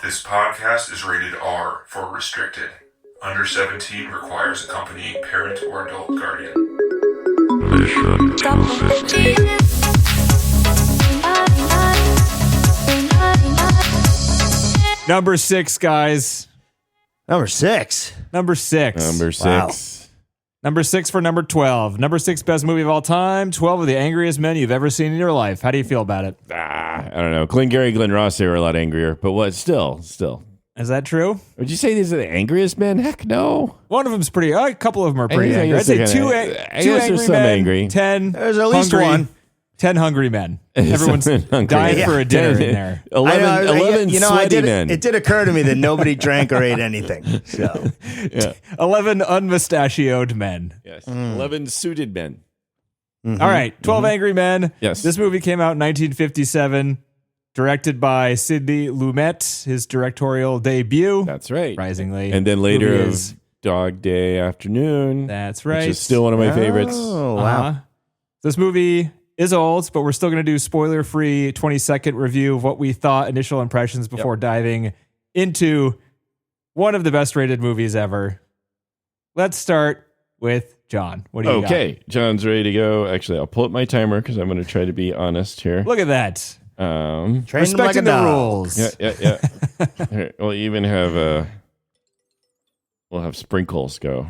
This podcast is rated R for restricted. Under 17 requires accompanying parent or adult guardian. Mission to Number 6, guys. Number 6. Number 6. Number 6. Wow. Number 6 for number 12. Number 6 best movie of all time. 12 of the angriest men you've ever seen in your life. How do you feel about it? I don't know. Glengarry Glen Ross, they were a lot angrier, but what? Still. Is that true? Would you say these are the angriest men? Heck no. One of them's pretty. A couple of them are pretty I angry. I'd guess say they're two kinda- I two guess angry there's some men. angry. 10. There's at least hungry, one. 10 hungry men. Everyone's hungry. dying for a dinner in there. 11 sweaty men. It did occur to me that nobody drank or ate anything. So Yeah. 11 unmustachioed men. Yes. 11 suited men. All right, 12 Angry Men. Yes. This movie came out in 1957, directed by Sidney Lumet, his directorial debut. That's right. Surprisingly. And then later Movie of is- Dog Day Afternoon. That's right. Which is still one of my favorites. Oh, wow. Uh-huh. This movie is old, but we're still going to do spoiler-free 20-second review of what we thought, initial impressions before diving into one of the best-rated movies ever. Let's start with John. What do you got? Okay. John's ready to go. Actually, I'll pull up my timer because I'm going to try to be honest here. Look at that. Train them like a Respecting the dog. rules. Yeah. Here, we'll even have we'll have sprinkles go.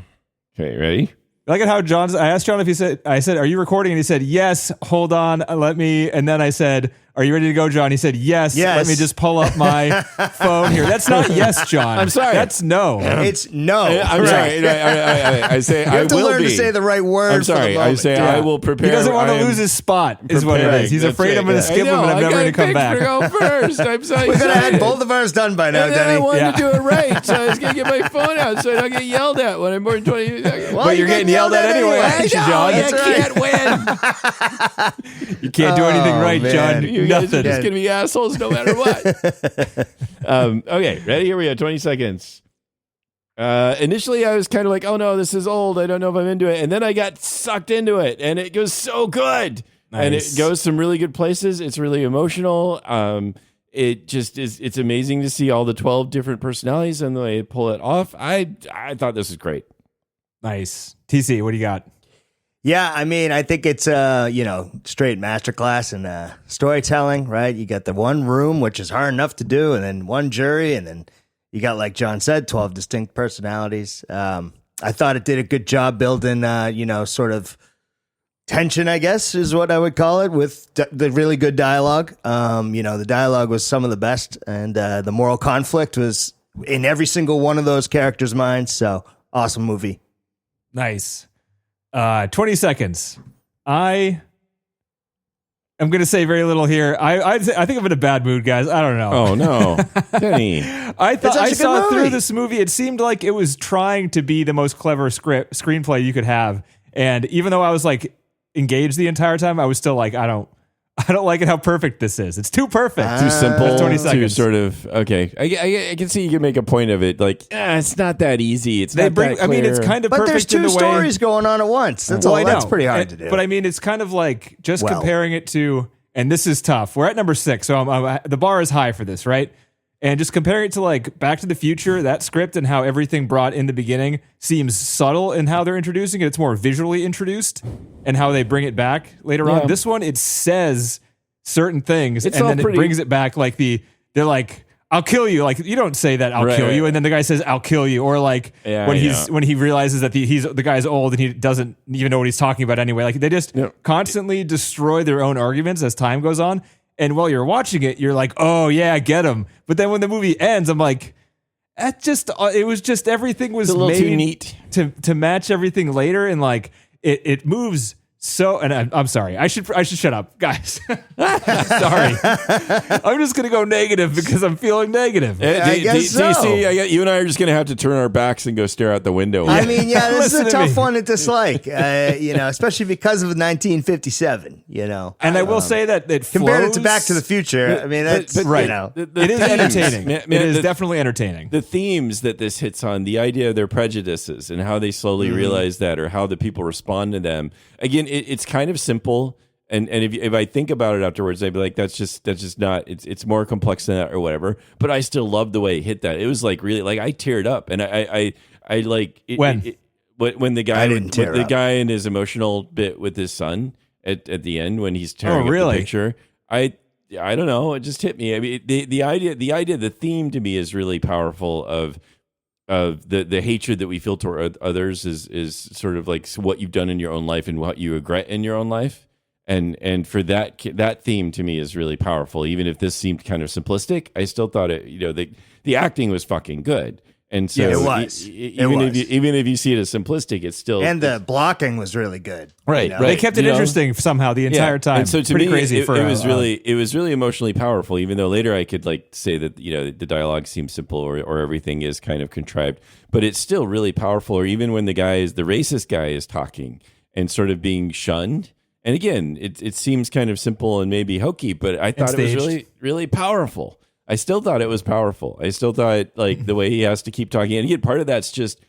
Okay, ready? Look at how I asked John if I said, are you recording? And he said, yes, hold on, let me. And then I said, are you ready to go, John? He said, yes. Let me just pull up my phone here. That's not yes, John. I'm sorry. That's no. It's no. I'm sorry. I say You I have to will learn be. to say the right word. I'm sorry. I say I will prepare. He doesn't want to I am lose his spot, is what it preparing. is. He's That's afraid right. I'm going to skip him and I'm never going to come back. Go first. I'm sorry. We could have had both of ours done by now, And then I Denny. wanted to do it right, so I was going to get my phone out so I don't get yelled at when I'm more than 20 seconds. Well, But you're getting yelled at anyway, aren't you, John? I That's can't win. You can't do anything Oh, right, man. John. You guys are Nothing. just going to be assholes no matter what. Okay, ready? Here we go. 20 seconds. Initially, I was kind of like, oh no, this is old. I don't know if I'm into it. And then I got sucked into it, and it goes so good. And it Nice. goes some really good places. It's really emotional. It just is. It's amazing to see all the 12 different personalities and the way they pull it off. I thought this was great. Nice. TC, what do you got? Yeah, I mean, I think it's straight masterclass in storytelling, right? You got the one room, which is hard enough to do, and then one jury, and then you got, like John said, 12 distinct personalities. I thought it did a good job building, sort of tension, I guess, is what I would call it, with the really good dialogue. The dialogue was some of the best, and the moral conflict was in every single one of those characters' minds. So awesome movie. Nice. 20 seconds. I am going to say very little here. I think I'm in a bad mood, guys. I don't know. Oh no, Denny. I thought It's such I a good saw movie. through this movie. It seemed like it was trying to be the most clever screenplay you could have. And even though I was like engaged the entire time, I was still like, I don't like it how perfect this is. It's too perfect. Too simple. 20 Too seconds. sort of okay. I can see you can make a point of it. Like, it's not that easy. It's not that clear. I mean, it's kind of But perfect there's two in the way. stories going on at once. That's Well, all. I know. That's pretty hard to do. But I mean, it's kind of like just Well. comparing it to, and this is tough. We're at number 6, so the bar is high for this, right? And just comparing it to like Back to the Future, that script and how everything brought in the beginning seems subtle in how they're introducing it. It's more visually introduced and how they bring it back later Yeah. on. This one, it says certain things It's and all then pretty- it brings it back like they're like, I'll kill you. Like, you don't say that, I'll Right, kill right. you. And then the guy says, I'll kill you. Or like Yeah, when he realizes that the guy's old and he doesn't even know what he's talking about anyway. Like, they just constantly destroy their own arguments as time goes on. And while you're watching it, you're like, oh yeah, I get him. But then when the movie ends, I'm like, it was just everything was It's a little made too neat. to match everything later. And like, it moves. So, and I'm sorry. I should shut up, guys. Sorry. I'm just gonna go negative because I'm feeling negative. I guess so. DC, you and I are just gonna have to turn our backs and go stare out the window. I mean, yeah, this is Listen a to tough me. one to dislike, especially because of 1957, And I will say that it Compared it flows. to Back to the Future, I mean, that's, right. The It is themes, entertaining. man, It is the- definitely entertaining. The themes that this hits on, the idea of their prejudices and how they slowly realize that, or how the people respond to them. Again, it's kind of simple And if I think about it afterwards, I'd be like, that's just not. It's more complex than that or whatever. But I still loved the way it hit that. It was like really like I teared up, and I like it, when the guy in his emotional bit with his son at the end when he's tearing up the picture. I don't know. It just hit me. I mean, the theme to me is really powerful. Of the hatred that we feel toward others is sort of like what you've done in your own life and what you regret in your own life. And for that theme to me is really powerful. Even if this seemed kind of simplistic, I still thought it. The acting was fucking good. And so it was. Even if you see it as simplistic, it's still the blocking was really good. Right, right. They kept it interesting somehow the entire time. And so to pretty me, crazy it was really emotionally powerful. Even though later I could like say that the dialogue seems simple or everything is kind of contrived, but it's still really powerful. Or even when the racist guy is talking and sort of being shunned. And again, it seems kind of simple and maybe hokey, but I thought it was really, really powerful. I still thought it was powerful. I still thought like the way he has to keep talking. And again, part of that's just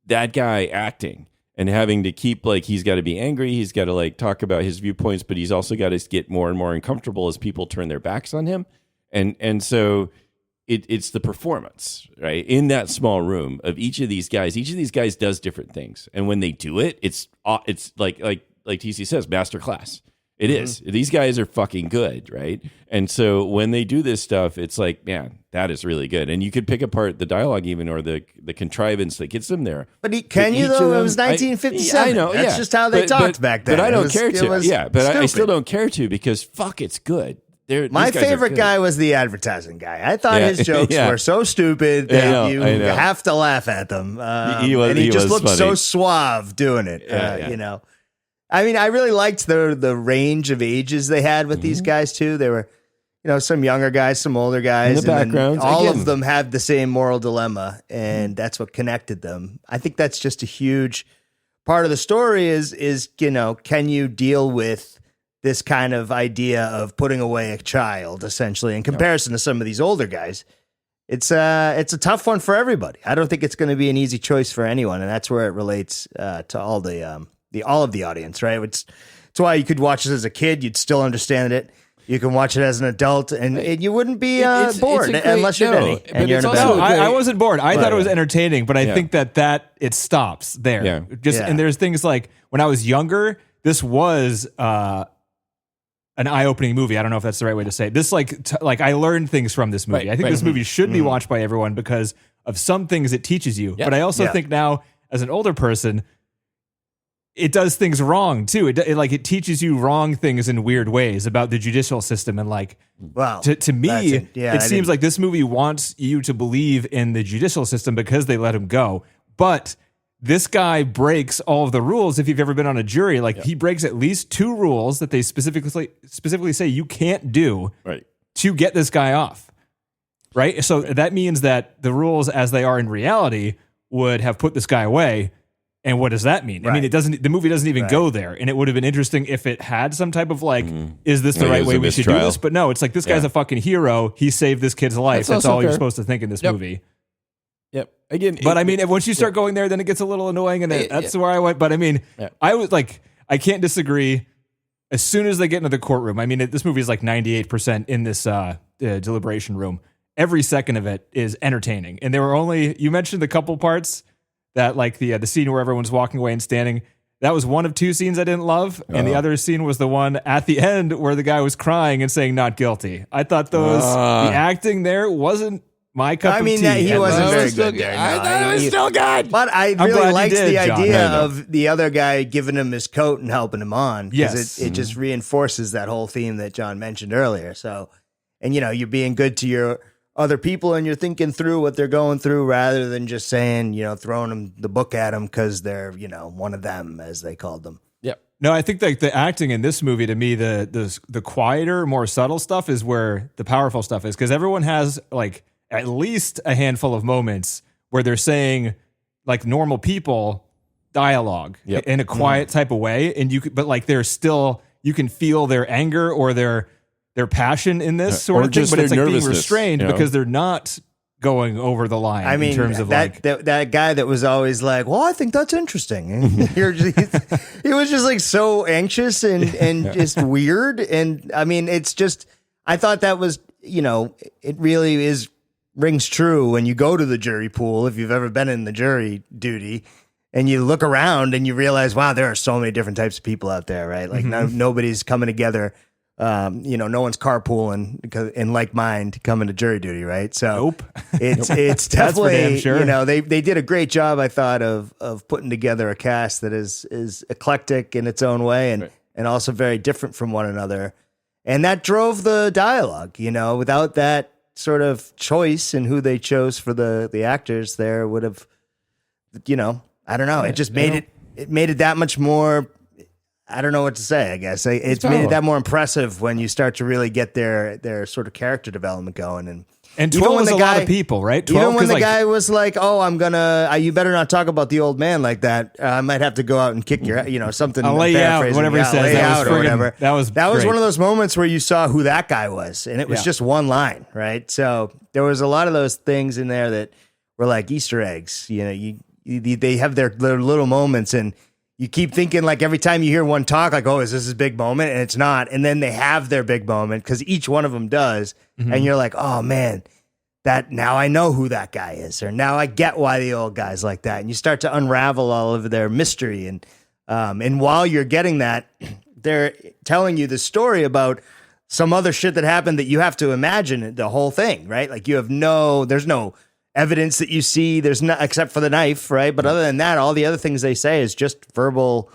that guy acting and having to keep like, he's got to be angry. He's got to like talk about his viewpoints, but he's also got to get more and more uncomfortable as people turn their backs on him. And so it's the performance, right? In that small room of each of these guys does different things. And when they do it, it's like TC says, masterclass. It is. These guys are fucking good, right? And so when they do this stuff, it's like, man, that is really good. And you could pick apart the dialogue even or the contrivance that gets them there. But can you though? It was 1957. I know. That's just how they talked back then. But I don't care to. Yeah, but I stupid. still don't care to because fuck, it's good. My favorite guy was the advertising guy. I thought his jokes were so stupid that you have to laugh at them. And he just looked so suave doing it. You know. I mean, I really liked the range of ages they had with these guys too. They were, some younger guys, some older guys, and the backgrounds. All of them had the same moral dilemma, and that's what connected them. I think that's just a huge part of the story. Is can you deal with this kind of idea of putting away a child, essentially, in comparison to some of these older guys? It's a tough one for everybody. I don't think it's going to be an easy choice for anyone, and that's where it relates to all of the audience, right? It's why you could watch it as a kid, you'd still understand it. You can watch it as an adult, and you wouldn't be bored unless you're Denny. And you're I wasn't bored. I thought it was entertaining, but I think that it stops there. Yeah. And there's things like when I was younger, this was an eye-opening movie. I don't know if that's the right way to say it. This like I learned things from this movie. I think this movie should be watched by everyone because of some things it teaches you. But I also think now, as an older person, it does things wrong too. It teaches you wrong things in weird ways about the judicial system. And to me, it seems like this movie wants you to believe in the judicial system because they let him go. But this guy breaks all of the rules. If you've ever been on a jury, he breaks at least 2 rules that they specifically say you can't do to get this guy off. Right. So that means that the rules as they are in reality would have put this guy away. And what does that mean? Right. I mean, the movie doesn't even go there. And it would have been interesting if it had some type of is this the right way we should do this? But no, it's like, this guy's a fucking hero. He saved this kid's life. That's all you're supposed to think in this movie. Yep. Again, but I mean, once you start going there, then it gets a little annoying. And that's where I went. But I mean, I was like, I can't disagree. As soon as they get into the courtroom, I mean, this movie is like 98% in this deliberation room. Every second of it is entertaining. And there were you mentioned the couple parts that like the scene where everyone's walking away and standing, that was one of 2 scenes I didn't love. And the other scene was the one at the end where the guy was crying and saying not guilty. I thought the acting there wasn't my cup of tea. He wasn't very good there. No. I thought it was still good. But I really liked the idea of the other guy giving him his coat and helping him on. Because it just reinforces that whole theme that John mentioned earlier. So, and you're being good to your other people and you're thinking through what they're going through rather than just saying, throwing them the book at them because they're, one of them, as they called them. Yep. No, I think like the acting in this movie, to me, the quieter, more subtle stuff is where the powerful stuff is, because everyone has like at least a handful of moments where they're saying like normal people dialogue in a quiet type of way. And but like they're still, you can feel their anger or their passion in this sort of thing, but it's like being restrained because they're not going over the line. I mean, in terms of that guy that was always like, well, I think that's interesting. And he was just like so anxious and just weird. And I mean, it's just, I thought that was, it really rings true when you go to the jury pool, if you've ever been in the jury duty and you look around and you realize, wow, there are so many different types of people out there, right? Like nobody's coming together. No one's carpooling because in like mind coming to jury duty, right? So Nope. it's definitely, sure. they did a great job, I thought, of putting together a cast that is eclectic in its own way and also very different from one another. And that drove the dialogue, without that sort of choice in who they chose for the actors there would have, I don't know. It just made it that much more. I don't know what to say, I guess. It's made it that more impressive when you start to really get their sort of character development going. And 12 was a lot of people, right? 12, even when the guy was like, oh, you better not talk about the old man like that. I might have to go out and kick your, something. I'll lay you out, whatever he says. Lay out or whatever. That was one of those moments where you saw who that guy was. And it was just one line, right? So there was a lot of those things in there that were like Easter eggs. They have their little moments, and you keep thinking, like, every time you hear one talk, like, oh, is this his big moment? And it's not. And then they have their big moment because each one of them does. Mm-hmm. And you're like, oh, man, now I know who that guy is. Or now I get why the old guy's like that. And you start to unravel all of their mystery. And while you're getting that, they're telling you the story about some other shit that happened that you have to imagine the whole thing, right? Like there's no evidence that you see, there's not, except for the knife, right? But other than that, all the other things they say is just verbal.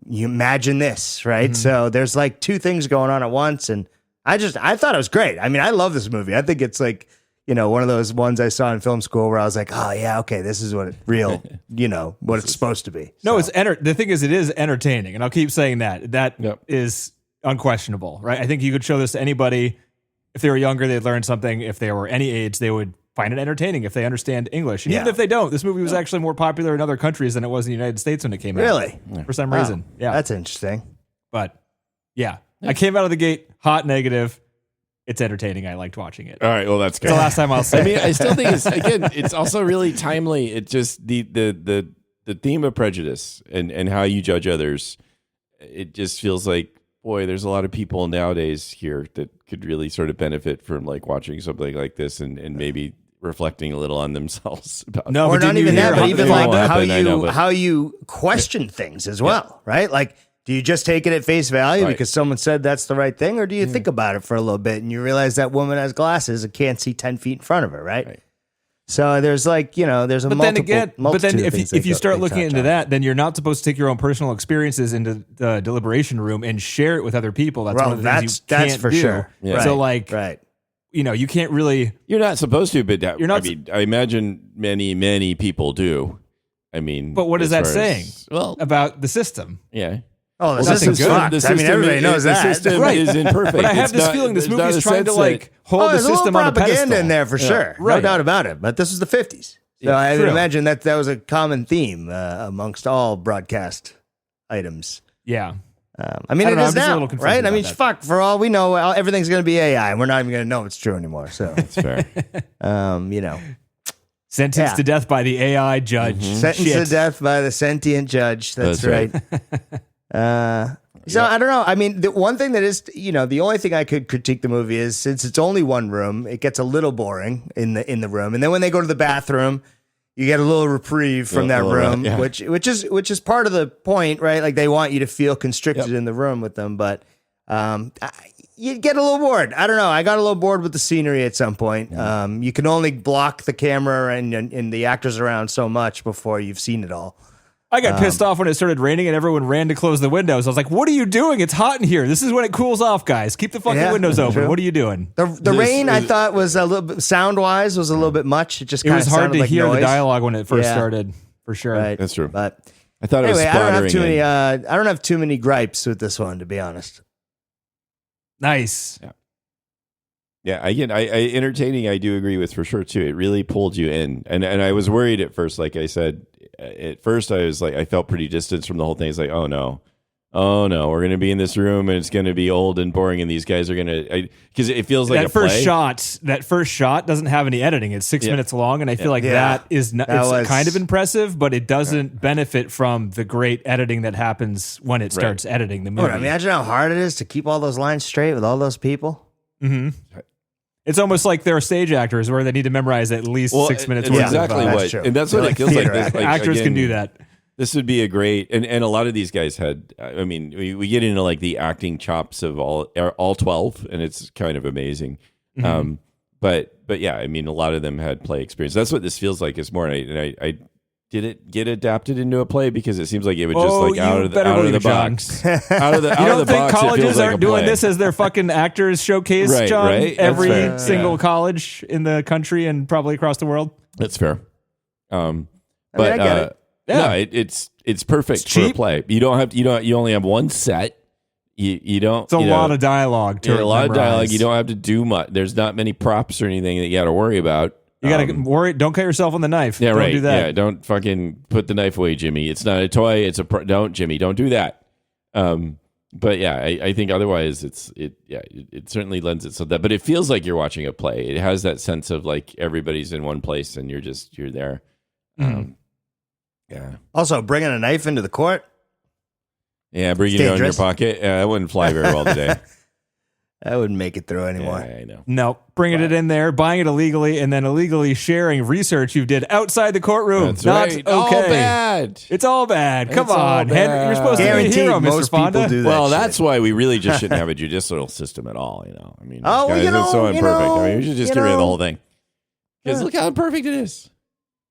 You imagine this, right? Mm-hmm. So there's like two things going on at once, and I thought it was great. I mean, I love this movie. I think it's like, one of those ones I saw in film school where I was like, oh yeah, okay, this is what what it's supposed to be. No, the thing is, it is entertaining, and I'll keep saying that. That is unquestionable, right? I think you could show this to anybody. If they were younger, they'd learn something. If they were any age, they would find it entertaining if they understand English. And even if they don't, this movie was actually more popular in other countries than it was in the United States when it came out. Really? For some reason. Yeah. That's interesting. But I came out of the gate hot negative. It's entertaining. I liked watching it. All right. Well, that's good. It's the last time I'll say. I mean, I still think it's also really timely. It just the theme of prejudice and how you judge others. It just feels like, boy, there's a lot of people nowadays here that could really sort of benefit from like watching something like this and maybe reflecting a little on themselves about no, or not even that, but even like how you question things as well, right? Like, do you just take it at face value because someone said that's the right thing, or do you think about it for a little bit and you realize that woman has glasses and can't see 10 feet in front of her, right? So there's like, there's a but then if you start looking into that, then you're not supposed to take your own personal experiences into the deliberation room and share it with other people. That's one of the things you can't do. Sure. Yeah. So like, you can't really. You're not supposed to, but you're not. I mean, I imagine many people do. I mean, but what is that saying? About the system? Yeah. Oh, the system's fucked. I mean, everybody knows that. The system is imperfect. But I have this feeling this movie is trying to like hold the system on a pedestal. There's a little propaganda in there for sure. No doubt about it. But this was the 50s. So I would imagine that was a common theme amongst all broadcast items. Yeah. I mean, it is now, right? I mean, fuck, for all we know, everything's going to be AI, and we're not even going to know it's true anymore. So that's fair. Sentenced to death by the AI judge. Mm-hmm. Sentenced to death by the sentient judge. That's right. So I don't know. I mean, the one thing that is, the only thing I could critique the movie is since it's only one room, it gets a little boring in the room, and then when they go to the bathroom, you get a little reprieve from that room, which is part of the point, right? Like they want you to feel constricted in the room with them, but you get a little bored. I don't know. I got a little bored with the scenery at some point. You can only block the camera and the actors around so much before you've seen it all. I got pissed off when it started raining and everyone ran to close the windows. I was like, what are you doing? It's hot in here. This is when it cools off, guys. Keep the fucking windows open. True. What are you doing? The rain, I thought, was a little bit, sound-wise, was a little bit much. It was hard to like hear noise. The dialogue when it first started, for sure. Right. That's true. But I thought it was I don't have too many gripes with this one, to be honest. Nice. Yeah, again, I entertaining, I do agree with for sure, too. It really pulled you in. And I was worried at first, like I said. At first, I was like, I felt pretty distant from the whole thing. It's like, oh no, oh no, we're going to be in this room and it's going to be old and boring, and these guys are going to, because it feels like that first shot doesn't have any editing. It's 6 minutes long, and I feel like that is kind of impressive, but it doesn't benefit from the great editing that happens when it starts editing the movie. Imagine how hard it is to keep all those lines straight with all those people. Mm-hmm. It's almost like they're stage actors where they need to memorize at least 6 minutes. Exactly what, and that's what it feels like. Actors can do that. This would be a great, and a lot of these guys had, I mean, we get into like the acting chops of all 12, and it's kind of amazing. Mm-hmm. But yeah, I mean, a lot of them had play experience. That's what this feels like. It's more, I did it get adapted into a play, because it seems like it would just out of the box. out of the you don't think box, colleges aren't doing this as their fucking actors showcase, John? Right? Every single college in the country and probably across the world. That's fair. I get it. No, it's perfect for a play. You don't have you only have one set. You don't. It's a lot of dialogue. A lot of dialogue. You don't have to do much. There's not many props or anything that you got to worry about. You got to worry. Don't cut yourself on the knife. Yeah, don't do that. Yeah, don't fucking put the knife away, Jimmy. It's not a toy. It's don't, Jimmy. Don't do that. But yeah, I think otherwise it certainly lends itself to that. But it feels like you're watching a play. It has that sense of like everybody's in one place and you're there. Yeah. Also, bringing a knife into the court. Yeah, bringing it in your pocket. That wouldn't fly very well today. I wouldn't make it through anymore. Yeah, I know. No, bringing it in there, buying it illegally, and then illegally sharing research you did outside the courtroom. That's not right. okay. All bad. It's all bad. Come It's all on, bad. You're supposed to be a hero, Mr. Fonda. Do that well, shit. that's why we really just shouldn't have a judicial system at all. I mean, Oh, guys, you know, it's so you imperfect. know, I mean, we should just you get rid of the know. whole thing. Because look how imperfect it is.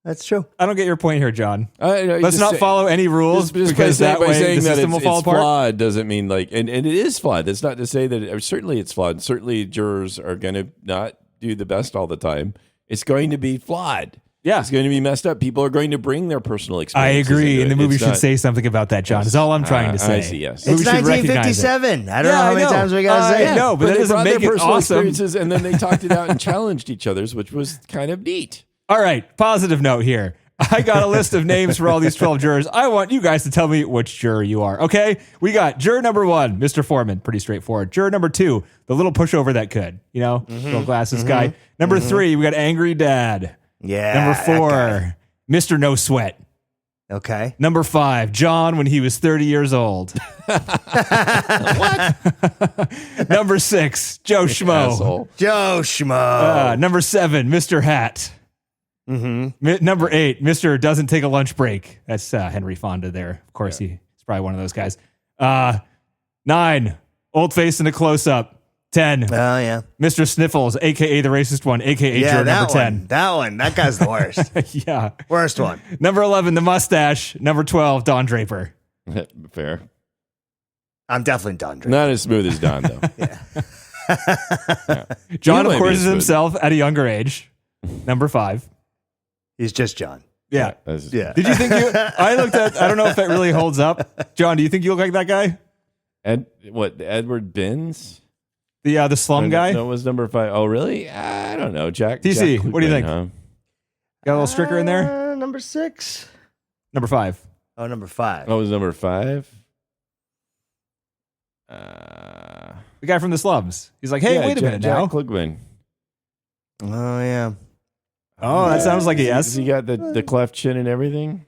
That's true. I don't get your point here, John. Let's Let's not follow any rules because that way the system will fall apart. Flawed doesn't mean like, and it is flawed. That's not to say that certainly it's flawed. Certainly jurors are going to not do the best all the time. It's going to be flawed. Yeah. It's going to be messed up. People are going to bring their personal I experiences. agree, and the movie should say something about that, John. Is all I'm trying to say. I see, yes. It's 1957. I don't know how many times we got to say it. No, but that doesn't make it awesome. And then they talked it out and challenged each other's, which was kind of neat. All right, positive note here. I got a list of names for all these 12 jurors. I want you guys to tell me which juror you are, okay? We got juror number 1, Mr. Foreman, pretty straightforward. Juror number 2, the little pushover that could, little glasses guy. Number 3, we got Angry Dad. Yeah. Number 4, Mr. No Sweat. Okay. Number 5, John when he was 30 years old. What? Number 6, Joe Schmo. Asshole. Joe Schmo. Number 7, Mr. Hat. Number 8, Mr. Doesn't Take a Lunch Break. That's Henry Fonda there. Of course, he's probably one of those guys. 9, Old Face in a Close-Up. 10, Oh, yeah. Mr. Sniffles, a.k.a. the racist one, a.k.a. Yeah, juror that number 10. one. That one. That guy's the worst. Yeah. Worst one. Number 11, the mustache. Number 12, Don Draper. Fair. I'm definitely done drinking. Not as smooth as Don, though. John, He of might course, be is smooth. himself at a younger age. Number 5. He's just John. Yeah. Yeah. Did you think I don't know if that really holds up. John, do you think you look like that guy? Edward Binns? The slum guy? That was number 5. Oh, really? I don't know. Jack. TC, Jack what do you Klugman, think? huh? Got a little stricker in there? Number 6. Number 5. Oh, number 5. Oh, it was number 5? The guy from the slums. He's like, hey, wait a minute now. Jack Klugman. Oh, yeah. Oh, that sounds like a Has yes. he got the cleft chin and everything?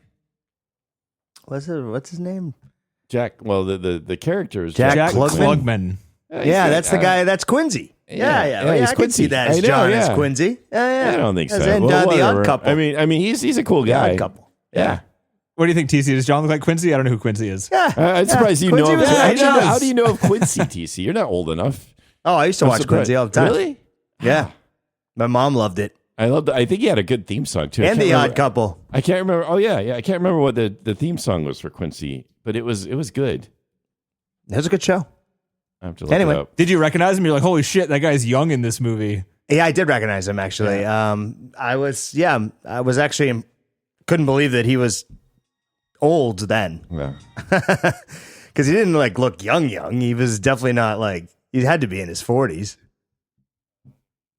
What's his name? Jack. Well, the character is Jack Klugman. Klugman. Yeah, that's the guy. That's Quincy. Yeah, he's I can Quincy. see that I as know, John yeah. as Quincy. Yeah. I don't think so. As in Well, The whatever. Odd Couple. I mean, he's a cool The guy. Odd Couple. Yeah. What do you think, TC? Does John look like Quincy? I don't know who Quincy is. Yeah. I'm surprised you Quincy know. was- How do you know of Quincy, TC? You're not old enough. Oh, I used to I'm watch surprised. Quincy all the time. Really? Yeah. My mom loved it. I think he had a good theme song too. And The Odd Couple. I can't remember. Oh yeah. I can't remember what the theme song was for Quincy, but it was good. It was a good show. I have to look Anyway. it up. Did you recognize him? You're like, holy shit, that guy's young in this movie. Yeah, I did recognize him actually. I was actually couldn't believe that he was old then. Yeah. Because he didn't look young. He was definitely not he had to be in his 40s.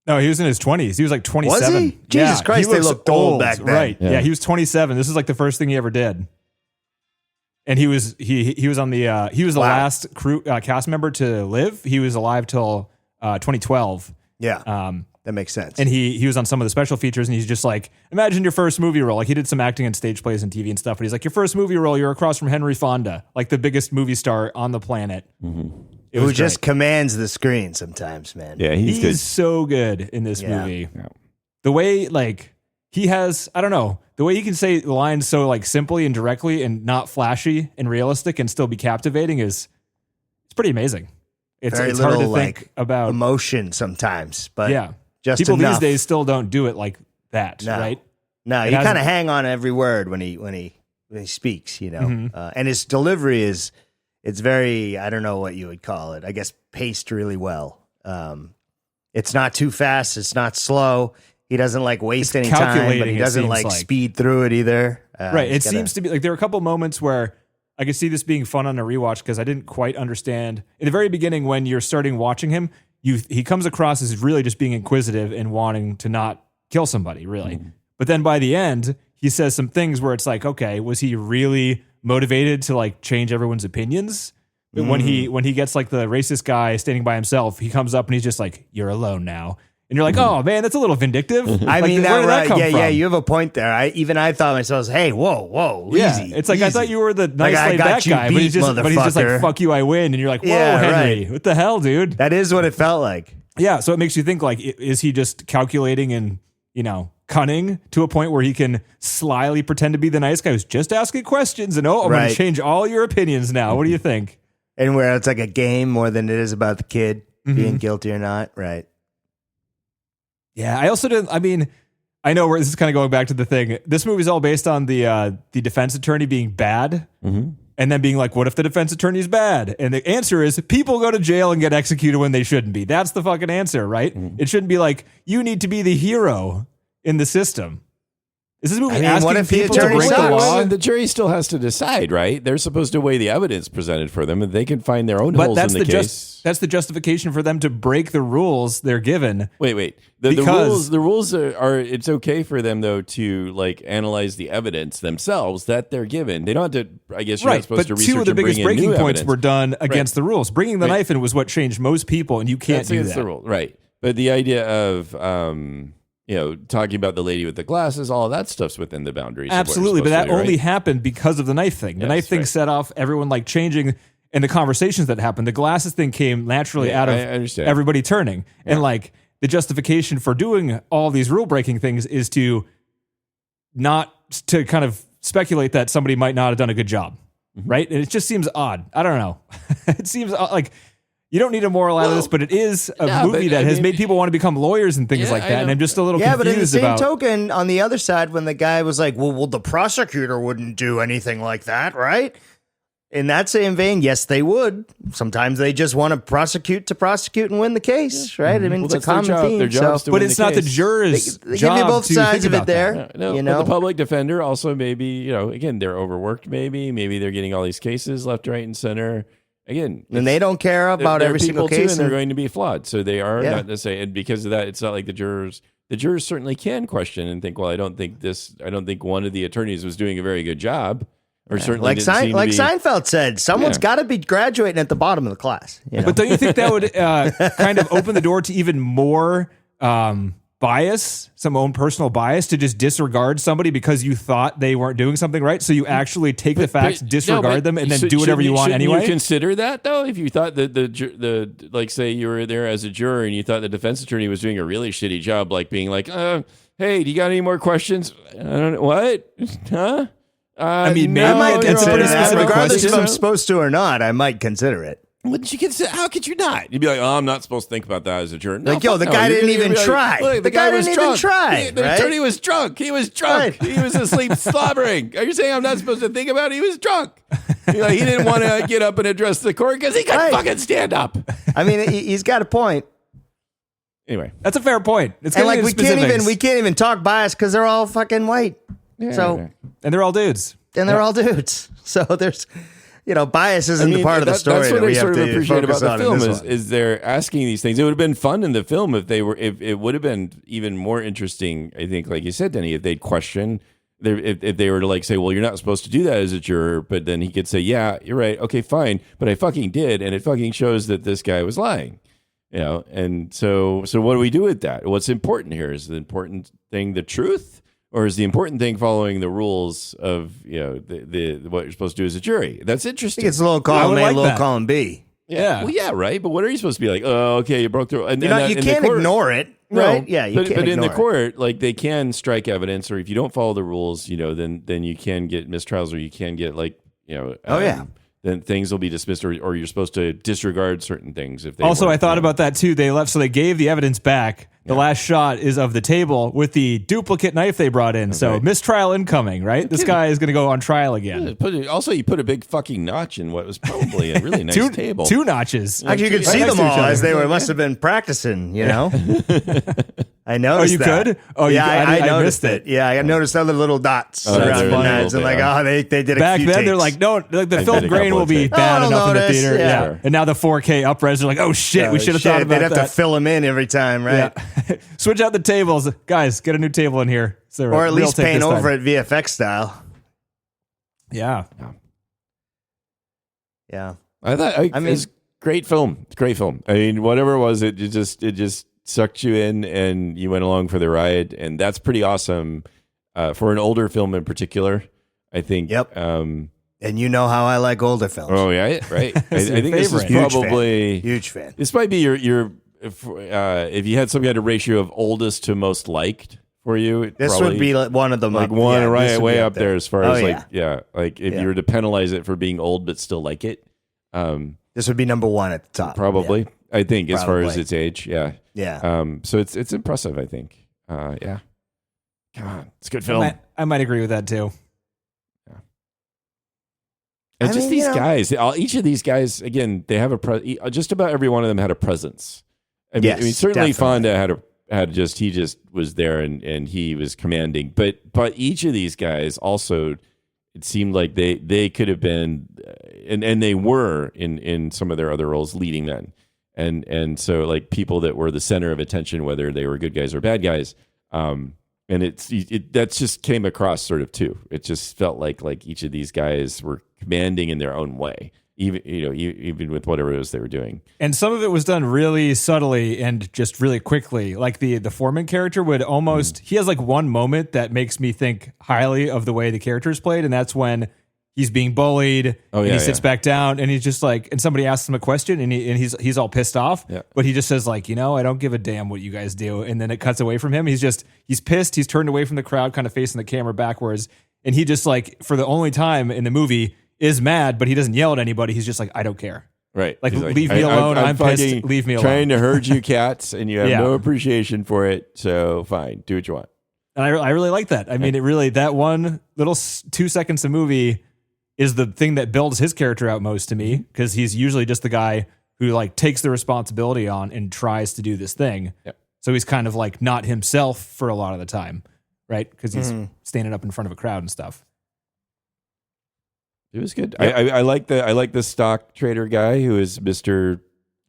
No, he was in his 20s. He was like 27. Was he? Jesus Christ, he they looks looked old back then. Right. Yeah. Yeah, he was 27. This is like the first thing he ever did. And he was on the he was the last crew cast member to live. He was alive till 2012. Yeah. That makes sense. And he was on some of the special features, and he's just like, imagine your first movie role. Like, he did some acting and stage plays and TV and stuff, but he's like, your first movie role, you're across from Henry Fonda, like the biggest movie star on the planet. Who just commands the screen sometimes, man. Yeah, he's good. So good in this movie. Yeah. The way, like, he has, I don't know, the way he can say the lines so, like, simply and directly and not flashy and realistic and still be captivating it's pretty amazing. It's hard to think about emotion sometimes, but yeah. Just people enough. these days still don't do it like that, right? No, you kind of hang on every word when he speaks, you know. And his delivery it's very, I don't know what you would call it. I guess paced really well. It's not too fast. It's not slow. He doesn't like waste any time, but he doesn't like speed through it either. Right. It seems to be like there are a couple moments where I could see this being fun on a rewatch because I didn't quite understand in the very beginning when you're starting watching him. He comes across as really just being inquisitive and wanting to not kill somebody, really. But then by the end, he says some things where it's like, okay, was he really motivated to like change everyone's opinions? But when he gets like the racist guy standing by himself, he comes up and he's just like, "You're alone now." And you're like, oh man, that's a little vindictive. I mean, where did that come from? Yeah, you have a point there. I thought myself, hey, whoa, easy. It's like easy. I thought you were the nice laid back guy, but he's just like, fuck you, I win, and you're like, whoa, Henry, what the hell, dude? That is what it felt like. Yeah, so it makes you think like, is he just calculating and cunning to a point where he can slyly pretend to be the nice guy who's just asking questions and I'm going to change all your opinions now. What do you think? And where it's like a game more than it is about the kid being guilty or not, right? Yeah, I also didn't. I mean, I know this is kind of going back to the thing. This movie's all based on the defense attorney being bad, and then being like, "What if the defense attorney's bad?" And the answer is, people go to jail and get executed when they shouldn't be. That's the fucking answer, right? It shouldn't be like you need to be the hero in the system. Is this movie asking people to break the law? The jury still has to decide, right? They're supposed to weigh the evidence presented for them, and they can find their own holes in the case. That's the justification for them to break the rules they're given. Wait. The rules are. It's okay for them though to like analyze the evidence themselves that they're given. They don't have to. I guess you're not supposed to research. But two of the biggest breaking points were done against the rules. Bringing the knife in was what changed most people, and you can't do that. The rule, right? But the idea of talking about the lady with the glasses, all of that stuff's within the boundaries. Absolutely, but that only happened because of the knife thing. The knife thing set off everyone like changing, and the conversations that happened. The glasses thing came naturally out of everybody turning, and like the justification for doing all these rule breaking things is to kind of speculate that somebody might not have done a good job, right? And it just seems odd. I don't know. It seems like. You don't need a moral out of this, but it is a movie that has made people want to become lawyers and things like that. And I'm just a little confused about. Yeah, but in the same token, on the other side, when the guy was like, well, the prosecutor wouldn't do anything like that, right? In that same vein, yes, they would. Sometimes they just want to prosecute and win the case, right? I mean, it's a common theme. Their job's to win but it's not the jurors' they job give you both to sides think of it there. that. But the public defender also maybe, again, they're overworked maybe. Maybe they're getting all these cases left, right, and center. Again, and they don't care about every single case, too, and they're going to be flawed. So they are not necessarily, and because of that, it's not like the jurors. The jurors certainly can question and think, well, I don't think one of the attorneys was doing a very good job, or certainly Seinfeld said, someone's got to be graduating at the bottom of the class. But don't you think that would kind of open the door to even more bias, some own personal bias, to just disregard somebody because you thought they weren't doing something right? So you actually take the facts, disregard them, and then do whatever you want anyway? You consider that, though? If you thought that the like, say you were there as a juror and you thought the defense attorney was doing a really shitty job, like being like, hey, do you got any more questions? I don't know. What? Huh? I mean, maybe it's a pretty specific regardless question. if I'm supposed to or not, I might consider it. Wouldn't you consider? How could you not? You'd be like, "Oh, I'm not supposed to think about that as a juror." No, like, the guy didn't even try. Look, the guy didn't even try. The attorney was drunk. He was drunk. Right. He was asleep, slobbering. Are you saying I'm not supposed to think about it? He was drunk. He didn't want to get up and address the court because he couldn't fucking stand up. I mean, he's got a point. Anyway, that's a fair point. It's and like we can't even talk bias because they're all fucking white. And they're all dudes. So there's. Bias isn't the part of the story. That's what that I we sort have of to appreciate about the film is they're asking these things. It would have been fun in the film if it would have been even more interesting. I think, like you said, Denny, if they'd question if they were to like say, well, you're not supposed to do that as a juror, but then he could say, yeah, you're right. Okay, fine. But I fucking did. And it fucking shows that this guy was lying, And so what do we do with that? What's important here? Is the important thing the truth, or is the important thing following the rules of, the what you're supposed to do as a jury? That's interesting. I think it's a little column A, little column B. Yeah. Well, yeah, right. But what are you supposed to be like? Oh, okay, you broke the rule. And you can't ignore it, right? Yeah, you can't. But in the ignore it. court, like they can strike evidence, or if you don't follow the rules, then you can get mistrials, or you can get then things will be dismissed, or you're supposed to disregard certain things if they. Also, I thought about that too. They left, so they gave the evidence back. The last shot is of the table with the duplicate knife they brought in. So mistrial incoming, right? This guy is going to go on trial again. Also, you put a big fucking notch in what was probably a really nice table. 2 notches. Actually, you could see them all as they must have been practicing, I noticed that. Could? Oh, yeah, I missed noticed it. Yeah, I noticed other little dots around the knives. I'm like, they did a Back few then, takes. they're like, no, like the film grain will be takes. bad Oh, enough in the notice, theater. yeah. Yeah. And now the 4K upres, they're like, oh shit, we should have thought about They'd have that. to fill them in every time, right? Yeah. Switch out the tables. Guys, get a new table in here. Or at least paint over it VFX style. Yeah. Yeah. I thought it's great film. It's a great film. I mean, whatever it was, it just sucked you in and you went along for the ride, and that's pretty awesome for an older film in particular, I think. Yep. And you know how I like older films. Oh yeah, right. I think this is probably huge fan. This might be your if you had some kind of ratio of oldest to most liked for you. This would be one of them, like one right way up there as far as like if you were to penalize it for being old but still like it. This would be number 1 at the top. Probably. Yeah. I think as far as its age, yeah. Yeah. So it's impressive, I think. Yeah. Come on, it's a good film. I might agree with that too. Yeah. And these guys, each of these guys, again, they have just about every one of them had a presence. I mean, certainly Fonda he just was there and he was commanding, but each of these guys also, it seemed like they could have been, and they were in some of their other roles, leading men. And so like people that were the center of attention, whether they were good guys or bad guys. And that just came across sort of too. It just felt like each of these guys were commanding in their own way, even with whatever it was they were doing. And some of it was done really subtly and just really quickly. Like the foreman character would almost, he has like one moment that makes me think highly of the way the character is played. And that's when he's being bullied and he sits back down and he's just like, and somebody asks him a question and he's all pissed off, but he just says like, I don't give a damn what you guys do. And then it cuts away from him. He's pissed. He's turned away from the crowd, kind of facing the camera backwards. And he just like, for the only time in the movie, is mad, but he doesn't yell at anybody. He's just like, I don't care. Right. Like, leave me alone. I'm pissed. Leave me alone. Trying to herd you cats and you have no appreciation for it. So fine, do what you want. And I really like that. I mean, that one little 2 seconds of movie is the thing that builds his character out most to me, because he's usually just the guy who like takes the responsibility on and tries to do this thing. Yep. So he's kind of like not himself for a lot of the time, right? Because he's standing up in front of a crowd and stuff. It was good. Yep. I like the stock trader guy who is Mr.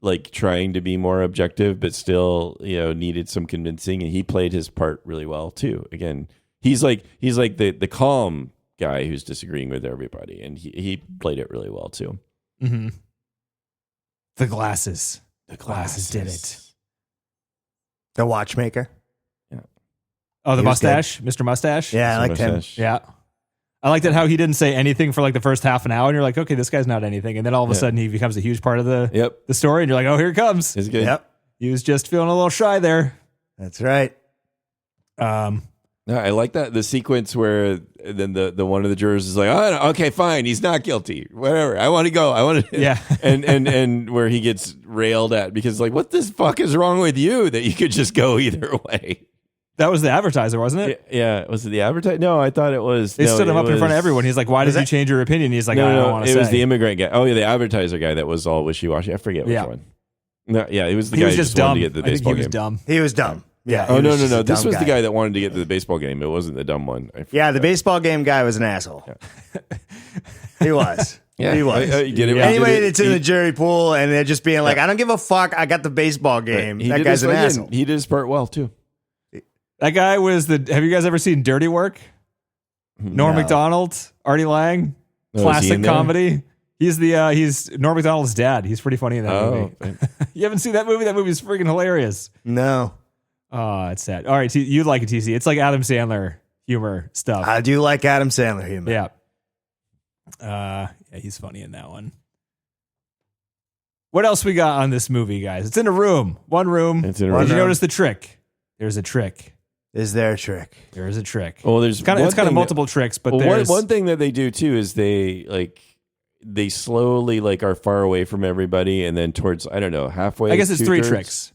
like trying to be more objective, but still, needed some convincing, and he played his part really well too. Again, he's like the calm guy who's disagreeing with everybody, and he played it really well too. Mm-hmm. The glasses did it. The watchmaker. Yeah. Oh, the mustache, Mr. Mustache. Yeah, I liked him. Yeah. I liked it how he didn't say anything for like the first half an hour, and you're like, okay, this guy's not anything, and then all of a sudden he becomes a huge part of the story, and you're like, oh, here it comes. It's good. Yep. He was just feeling a little shy there. That's right. No, I like that the sequence where then the one of the jurors is like, oh, okay, fine, he's not guilty, whatever. I want to go. I want to, and where he gets railed at because like, what the fuck is wrong with you that you could just go either way? That was the advertiser, wasn't it? Yeah, was it the advertiser? No, I thought it was. They stood him up in front of everyone. He's like, "Why did you change your opinion?" He's like, "I don't want to say." It was the immigrant guy. Oh yeah, the advertiser guy that was all wishy-washy. I forget which one. No, yeah, it was the guy who just dumb. wanted to get to the baseball game. Dumb. He was dumb. Yeah. Oh no! This was the guy that wanted to get to the baseball game. It wasn't the dumb one. Yeah, the baseball game guy was an asshole. Yeah. He was. Yeah, he was. Anyway, it's in the jury pool, and they're just being like, "I don't give a fuck. I got the baseball game." Right. That guy's an asshole. He did his part well too. That guy was have you guys ever seen Dirty Work? Norm Macdonald, Artie Lang, Oh, is he classic in there? comedy. He's Norm Macdonald's dad. He's pretty funny in that movie. You haven't seen that movie? That movie's freaking hilarious. No. Oh, it's sad. All right, you like it, TC. It's like Adam Sandler humor stuff. I do like Adam Sandler humor. Yeah. Yeah, he's funny in that one. What else we got on this movie, guys? It's in a room. One room. It's in a Did room. you notice the trick? There's a trick. Is there a trick? There is a trick. Well, there's It's kind of multiple tricks, but there's one thing that they do too is they slowly are far away from everybody, and then towards I don't know halfway. I guess it's 3 2/3. tricks.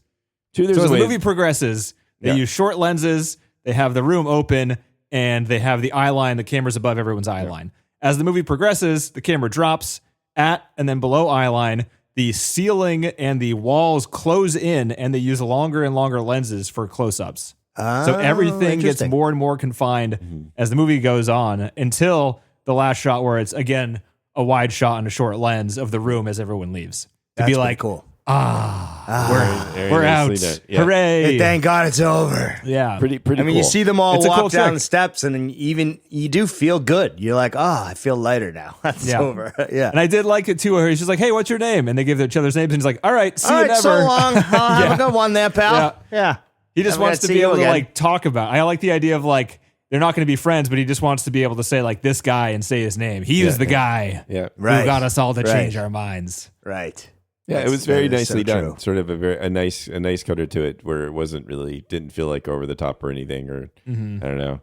2/3 So as the away. movie progresses, they use short lenses, they have the room open, and they have the eye line, the camera's above everyone's eye line. As the movie progresses, the camera drops at and then below eye line, the ceiling and the walls close in, and they use longer and longer lenses for close-ups. So everything gets interesting. more and more confined as the movie goes on until the last shot where it's, again, a wide shot and a short lens of the room as everyone leaves. To That's be pretty like, cool. Very we're out. nicely done. Yeah. Hooray. Hey, thank God it's over. Yeah. Pretty I mean, cool. you see them all It's a walk cool down trick. the steps, and then you do feel good. You're like, I feel lighter now. It's Yeah. over. Yeah. And I did like it too, where he's just like, hey, what's your name? And they give each other's names, and he's like, all right, see All you right, never. so long. Have a good one there, pal. Yeah. He just I'm wants gonna to see be you able to again. like talk about. I like the idea of like they're not going to be friends, but he just wants to be able to say like this guy and say his name. He is the guy Yeah. Right. who got us all to Right. change our minds. Right. Yeah, it was very that is so nicely done. true. Sort of a nice coda to it, where it wasn't really didn't feel like over the top or anything, or I don't know.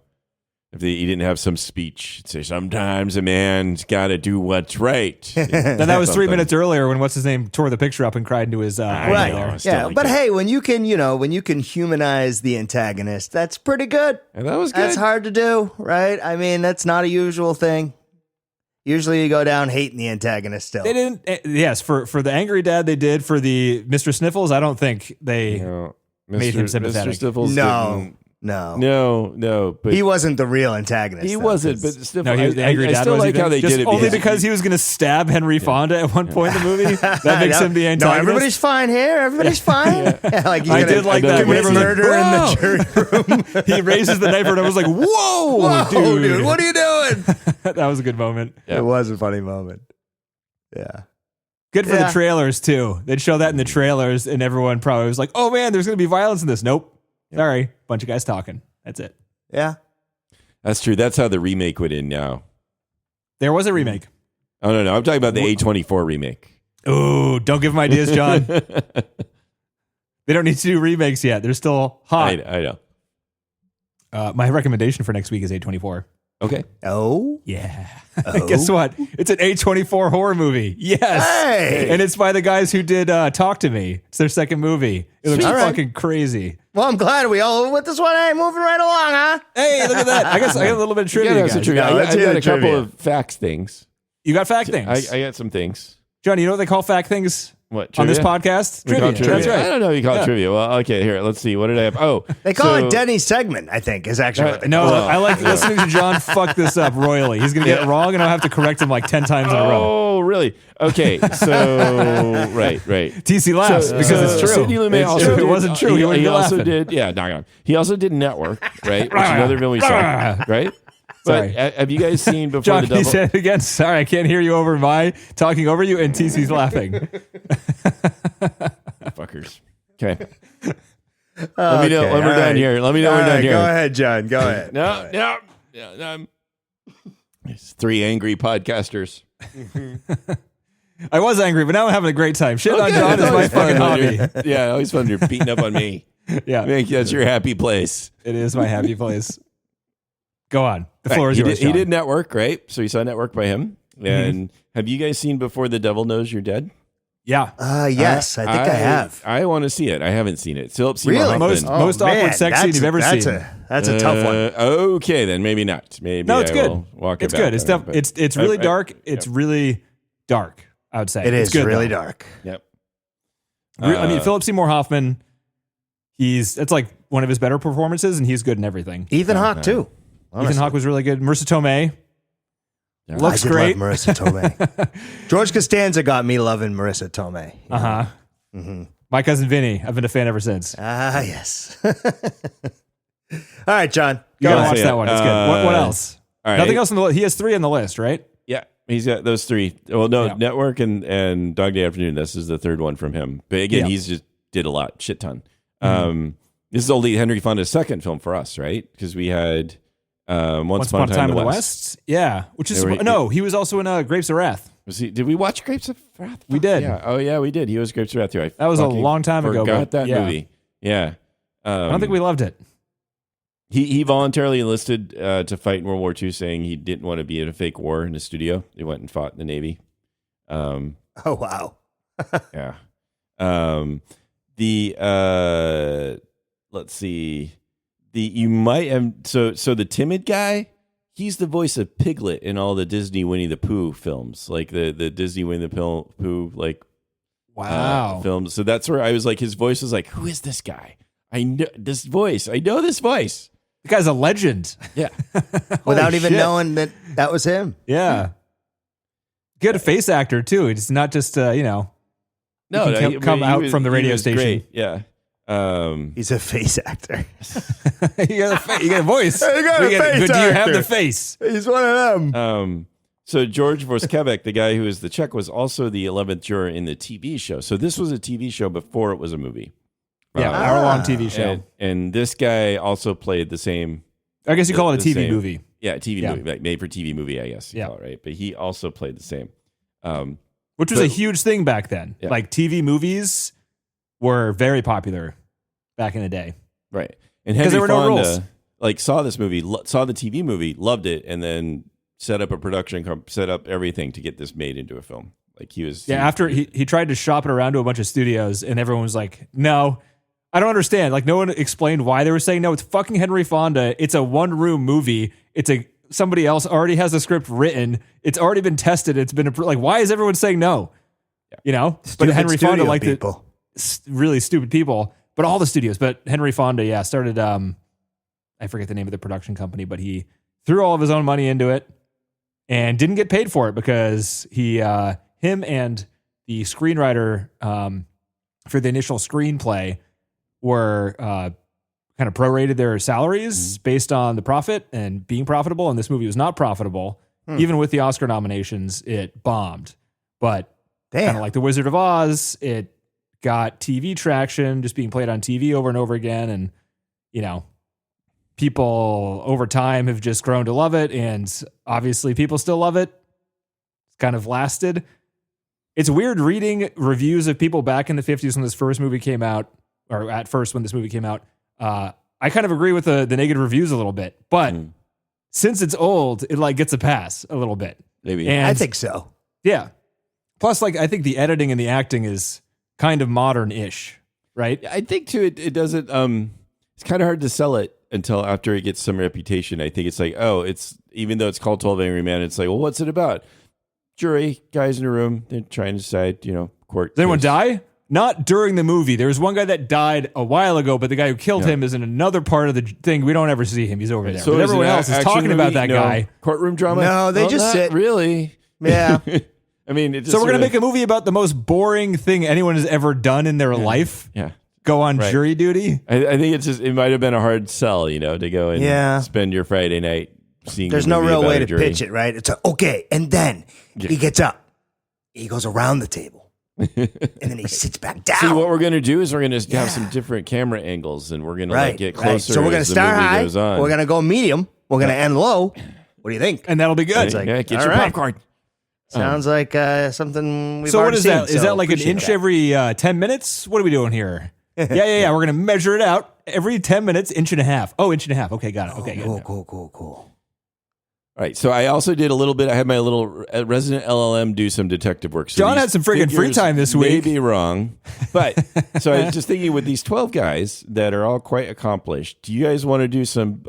If he didn't have some speech, he'd say sometimes a man's got to do what's right. Now that was 3 Something. minutes earlier when what's his name tore the picture up and cried into his Right. there. Still Yeah. like But that. hey, when you can humanize the antagonist, that's pretty good. And that was good. That's hard to do, right? I mean, that's not a usual thing. Usually you go down hating the antagonist still. They didn't. Yes, for the angry dad, they did. For the Mr. Sniffles, I don't think they. No, Made him sympathetic. Mr. Stifles No. no, but He wasn't the real antagonist. he though, wasn't. 'cause- But Stifles, No, he was the angry I dad. still was he like how then? they Just did it only because he was going to stab Henry Fonda at one point in the movie. That makes him the antagonist. No, everybody's fine here. Everybody's fine. Yeah, like he's I gonna did like that commit when everyone's murder like, in "Whoa!" the jury room. He raises the knife and I was like, "Whoa, Whoa, dude. what are you doing? That was a good moment. Yeah. It was a funny moment. Yeah. Good for Yeah. the trailers too. They'd show that in the trailers, and everyone probably was like, "Oh man, there's going to be violence in this." Nope. Sorry, bunch of guys talking. That's it. Yeah. That's true. That's how the remake would end now. There was a remake. Oh no, I'm talking about the A24 remake. Oh, don't give them ideas, John. They don't need to do remakes yet. They're still hot. I know. My recommendation for next week is A24. Okay. Oh. Yeah. Oh. Guess what? It's an A24 horror movie. Yes. Hey. And it's by the guys who did Talk to Me. It's their second movie. It looks All right. fucking crazy. Well, I'm glad we all with this one. Hey, moving right along, huh? Hey, look at that. I guess I got a little bit of trivia. Yeah, that's guys. trivia. No, let's I hear got the a couple trivia. of facts things. You got fact things. I got some things. John, you know what they call fact things What on this trivia? podcast? We call it Trivia. That's I right. don't know. You call it Yeah. trivia. Well, okay. Here, let's see. What did I have? Oh, They call so- it Denny's segment, I think, is actually what they No, call it. I like listening to John fuck this up royally. He's going to get it wrong, and I'll have to correct him like 10 times in a row. Oh, really? Okay. So right. TC laughs because it's true. Sidney Lumet It's also true. If did, it wasn't true, he he wouldn't be also laughing. did. Yeah, knock it on. He also did Network, right? Which is another film we saw, right? Sorry. But have you guys seen before John, the he Devil? said it again. Sorry, I can't hear you over my talking over you, and TC's laughing. Fuckers. Okay. Let me know when we're all done right. here. Let me know All when we're right, done here. Go ahead, John. Go ahead. No. It's 3 angry podcasters. I was angry, but now I'm having a great time. Shit on Okay, John it's is my always fun fucking when hobby. you're- Yeah, always fun when you're beating up on me. Yeah, That's your happy place. it is my happy place. Go on. The floor is He yours, did, he John. did Network, right? So you saw Network by him. And have you guys seen Before the Devil Knows You're Dead? Yeah. Yes, I think I have. I want to see it. I haven't seen it. Philip Seymour Really? Hoffman. Most awkward sex scene you've ever seen. That's a tough one. Okay, then maybe not. Maybe No, it's I good. will walk It's it back good. It's on it, tough. but- It's really dark. It's really dark. I would say It it's is good, really though. dark. Yep. I mean, Philip Seymour Hoffman. It's like one of his better performances, and he's good in everything. Ethan Hawke, too. Ethan Hawke was really good. Marissa Tomei Yeah. looks I did great. love Marissa Tomei. George Costanza got me loving Marissa Tomei. Uh huh. My cousin Vinny. I've been a fan ever since. Ah, yes. All right, John. You Go gotta ahead. watch that one. It's good. What else? All right. Nothing else on the list. He has 3 on the list, right? Yeah, he's got those 3. Well, no, Yeah. Network and Dog Day Afternoon. This is the 3rd one from him. But again, he's just did a lot, shit ton. This is only Henry Fonda's 2nd film for us, right? Because we had Once Upon a Time in the West. Yeah, which is he was also in Grapes of Wrath. Did we watch Grapes of Wrath? We did. Yeah. Oh yeah, we did. He was Grapes of Wrath too. That was a long time ago. Forgot But that movie. Yeah. I don't think we loved it. He voluntarily enlisted to fight in World War II, saying he didn't want to be in a fake war in a studio. He went and fought in the Navy. Oh wow. Yeah. Let's see. You might have so the timid guy. He's the voice of Piglet in all the Disney Winnie the Pooh films, like the Disney Winnie the Pooh Wow. films. So that's where I was like, his voice was like, who is this guy? I know this voice. The guy's a legend. Yeah. Without even shit. knowing that was him. Yeah. Good face actor too. It's not just No, he can come he out was- from the he radio was station. great. Yeah. He's a face actor. you got a voice. You got a face but do you have actor. the face? He's one of them. So George Voskevek, the guy who is the Czech, was also the 11th juror in the TV show. So this was a TV show before it was a movie. Yeah, hour-long TV show. And this guy also played the same. I guess you call it a the TV same- movie. Yeah, TV movie, like made for TV movie, I guess. You call it, right? But he also played the same. Which was a huge thing back then. Yeah. Like TV movies were very popular back in the day. Right. And 'Cause Henry there were no Fonda, rules. like, saw this movie, saw the TV movie, loved it, and then set up a production, set up everything to get this made into a film. Like he was. After he tried to shop it around to a bunch of studios, and everyone was like, no, I don't understand. Like, no one explained why they were saying no. It's fucking Henry Fonda. It's a one-room movie. Somebody else already has a script written. It's already been tested. It's been like, why is everyone saying no? You know, Stupid but Henry Fonda studio liked people. really stupid people, but all the studios. But Henry Fonda, started. I forget the name of the production company, but he threw all of his own money into it and didn't get paid for it because him and the screenwriter for the initial screenplay were kind of prorated their salaries based on the profit and being profitable. And this movie was not profitable. Even with the Oscar nominations, it bombed. But kind of like The Wizard of Oz, it got TV traction, just being played on TV over and over again. And, people over time have just grown to love it. And obviously people still love it. It's kind of lasted. It's weird reading reviews of people back in the 50s when this first movie came out, or at first when this movie came out. I kind of agree with the negative reviews a little bit, but since it's old, it like gets a pass a little bit. Maybe. And I think so. yeah. Plus, like, I think the editing and the acting is kind of modern-ish, right? I think too. It doesn't. It's kind of hard to sell it until after it gets some reputation. I think it's like, it's even though it's called 12 Angry Men, it's like, well, what's it about? Jury, guys in a room, they're trying to decide, court. Did anyone case. die? Not during the movie. There was one guy that died a while ago, but the guy who killed him is in another part of the thing. We don't ever see him. He's over there. So but is everyone it an else is action talking about movie? that No. guy. Courtroom drama? No, they just not sit. Really? Yeah. I mean, it just So we're going to sorta- make a movie about the most boring thing anyone has ever done in their life. Yeah. Go on Right. jury duty. I think it might have been a hard sell, to go and spend your Friday night seeing. There's a no movie real about way a to jury. pitch it, right? It's okay. And then he gets up. He goes around the table. And then he sits back down. See, what we're going to do is we're going to have some different camera angles, and we're going to get closer. So we're going as to the start movie high. goes on. We're going to go medium. We're going to end low. What do you think? And that'll be good. It's like, get all your right. popcorn. Sounds like something we've So what already is seen, that? Is so that like an appreciate inch that. every 10 minutes? What are we doing here? Yeah. We're going to measure it out. Every 10 minutes, inch and a half. Oh, inch and a half. Okay, got it. Okay, good. Cool. All right, so I also did a little bit. I had my little resident LLM do some detective work. So John these had some friggin' free figures time this May week. be wrong, but so I was just thinking with these 12 guys that are all quite accomplished. Do you guys want to do some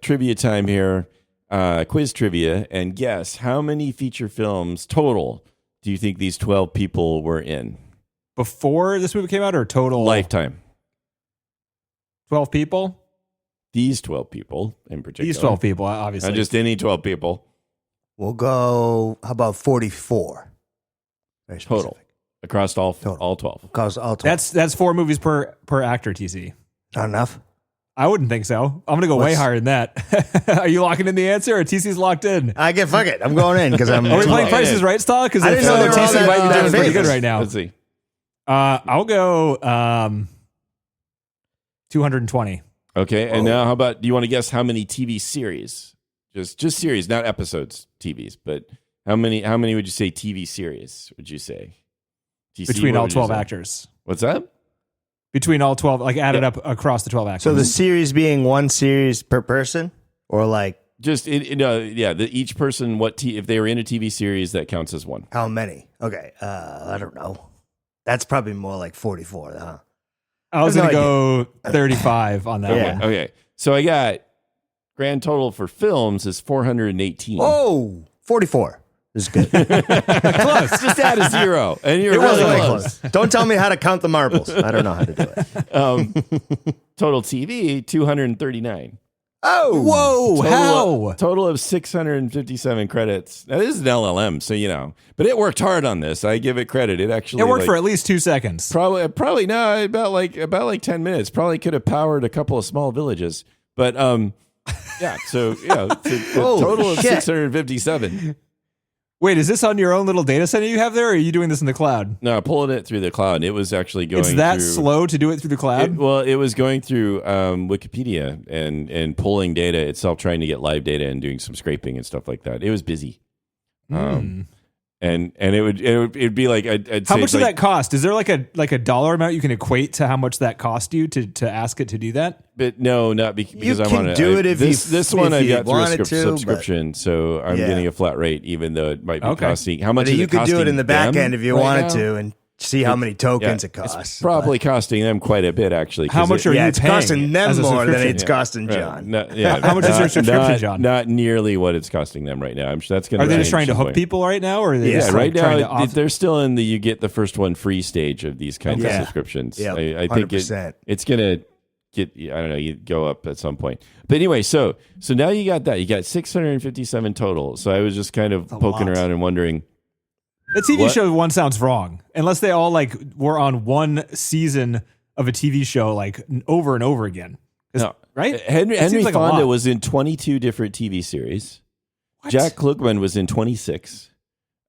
trivia time here, quiz trivia, and guess how many feature films total do you think these 12 people were in? Before this movie came out or total? Lifetime. 12 people? These 12 people in particular. These 12 people, obviously. Not just any 12 people. We'll go, how about 44? Very Total. specific. Across all Total. 12. Because all 12. That's 4 movies per actor, TC. Not enough? I wouldn't think so. I'm gonna go way higher than that. Are you locking in the answer, or TC's locked in? I get fuck it. I'm going in because I'm. Are we playing Prices Right style? Because I didn't know they were all TC that- might be that doing pretty famous. good right now. Let's see. I'll go 220. Okay, and now how about? Do you want to guess how many TV series? Just series, not episodes, TVs, but how many would you say TV series? Would you say DC, Between what all would you 12 say? actors. What's that? Between all 12, like added up across the 12 actors. So the series being one series per person, or like Just each person. If they were in a TV series, that counts as one. how many? Okay, I don't know. That's probably more like 44, huh? I was I have going no to go 35 on that Yeah. one. Okay, so I got grand total for films is 418. Oh, 44. This is good. Close. Just add a zero, and you're It was really really close. Don't tell me how to count the marbles. I don't know how to do it. Total TV 239. Oh, Whoa, how? Total of 657 credits. Now this is an LLM, so but it worked hard on this. I give it credit. It actually It worked for at least 2 seconds. probably no about like 10 minutes. Probably could have powered a couple of small villages, but yeah. So yeah, it's a total of shit. 657. Wait, is this on your own little data center you have there, or are you doing this in the cloud? No, pulling it through the cloud. It was actually going. It's that through, slow to do it through the cloud? It was going through Wikipedia and pulling data itself, trying to get live data and doing some scraping and stuff like that. It was busy. And it'd be like I'd How say much it's did like, that cost? Is there like a dollar amount you can equate to how much that cost you to ask it to do that? But no, not because I'm can on it. do it if this you- one if I've you got through a wanted to, subscription, so I'm Yeah. getting a flat rate, even though it might be Okay. costing. How much but is you it could do it costing in the back them end if you right wanted now? to and see how many tokens Yeah, it costs. It's probably costing them quite a bit, actually. 'cause How much are yeah, you it's paying costing them as a more than subscription? it's costing John. How much is your subscription, John? Not nearly what it's costing them right now. I'm sure that's going to. Are they just trying to hook people right now, or are they Yeah, just Yeah, like right trying now to off- they're still in the you get the first one free stage of these kinds of Yeah. subscriptions. Yeah, I think 100%. it's gonna get, I don't know, you go up at some point. But anyway, so now you got that. You got 657 total. So I was just kind of poking lot. around and wondering. The TV What? show one sounds wrong, unless they all like were on one season of a TV show like over and over again. No, Right? Henry That seems like a Fonda lot. was in 22 different TV series. What? Jack Klugman was in 26.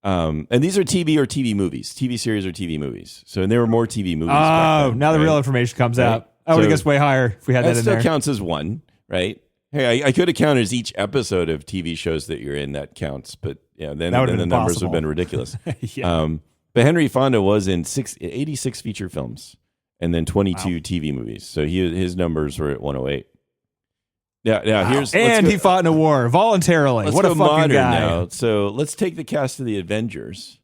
And these are TV or TV movies, TV series or TV movies. So and there were more TV movies. back Oh, then, now the right? real information comes Right. out. I would have So- guessed way higher if we had That that in still there. counts as one, right? Hey, I could have counted as each episode of TV shows that you're in. That counts, but then That would've the been numbers possible. would have been ridiculous. Yeah. But Henry Fonda was in 86 feature films and then 22 TV movies. So his numbers were at 108. Now here's And he fought in a war voluntarily. Let's What a go fucking modern guy. now. So let's take the cast of the Avengers.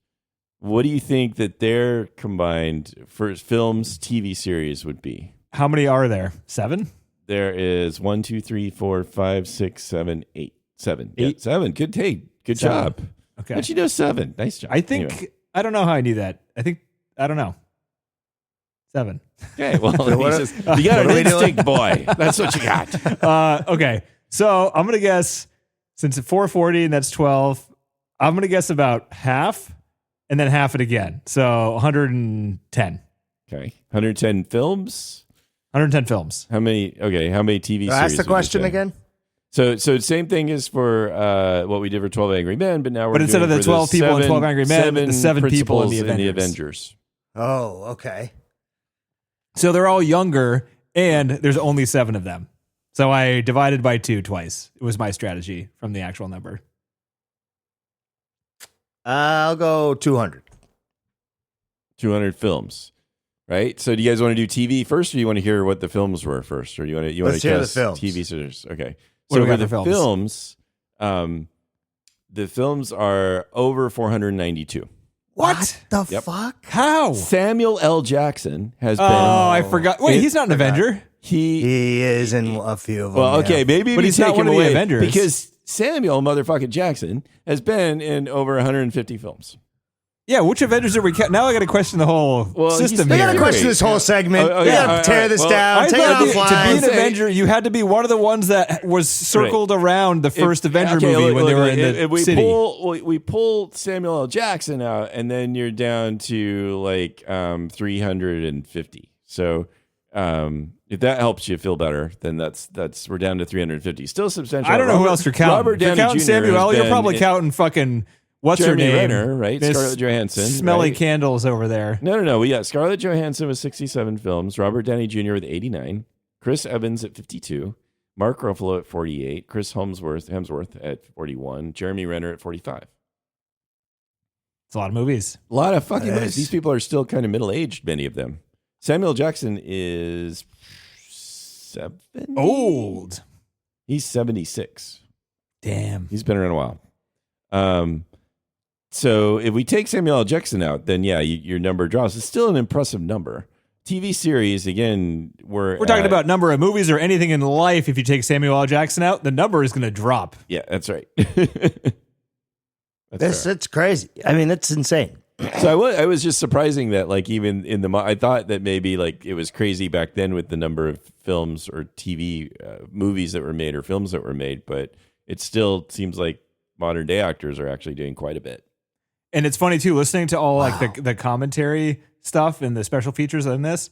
What do you think that their combined first films, TV series would be? How many are there? 7? There is 1, 2, 3, 4, 5, 6, 7, 8. 7. Yeah, 8. 7. Good take. Good 7. job. Okay. How'd you know 7? Nice job. I think, Anyway. I don't know how I knew that. I don't know. 7. Okay, well, what- he says, you got what are an we doing? instinct, boy. That's what you got. Okay. So I'm going to guess, since it's 440 and that's 12, I'm going to guess about half and then half it again. So 110. Okay. 110 films. 110 films. How many TV series? Ask the would you question say? again. So same thing as for what we did for 12 Angry Men, but now we're But instead doing of the for 12 people in 12 Angry Men, the 7 people in principals the Avengers. Avengers. Oh, okay. So they're all younger and there's only 7 of them. So I divided by 2 twice. It was my strategy from the actual number. I'll go 200. 200 films, right? So do you guys want to do TV first, or do you want to hear what the films were first, or do you want to Let's hear the guess films. TV series? Okay. What do So we for got the for films, the films are over 492. What the Yep. fuck? How? Samuel L. Jackson has Oh, been. I forgot. Wait, he's not an Avenger. He is in a few of them. Well, okay, maybe But we he's take not one him of the away Avengers. because Samuel motherfucking Jackson has been in over 150 films. Yeah, which Avengers are we? Now I got to question the whole Well, system We here. gotta question this whole segment. Oh, we yeah, gotta all tear right. this Well, down. I Take it thought to be an offline. Avenger, you had to be one of the ones that was circled around the first Avenger Okay, movie look, when they look, were in look, the if we city. we pull Samuel L. Jackson out, and then you're down to like 350. So If that helps you feel better, then that's we're down to 350. Still substantial. I don't know who else you're counting. Robert If you're Downey counting Jr. Samuel, has you're been probably counting fucking what's Jeremy her name, Renner, right? Miss Scarlett Johansson, smelly right? candles over there. No. We got Scarlett Johansson with 67 films, Robert Downey Jr. with 89, Chris Evans at 52, Mark Ruffalo at 48, Chris Hemsworth at 41, Jeremy Renner at 45. It's a lot of movies. A lot of fucking movies. These people are still kind of middle-aged, many of them. Samuel Jackson is 70? Old. He's 76. Damn. He's been around a while. So if we take Samuel L. Jackson out, then yeah, your number drops. It's still an impressive number. TV series, again, we're talking about number of movies or anything in life. If you take Samuel L. Jackson out, the number is going to drop. Yeah, that's right. It's crazy. I mean, that's insane. So I was just surprising that, like, even in I thought that maybe like it was crazy back then with the number of films or TV movies that were made or films that were made, but it still seems like modern day actors are actually doing quite a bit. And it's funny too, listening to all like the commentary stuff and the special features in this.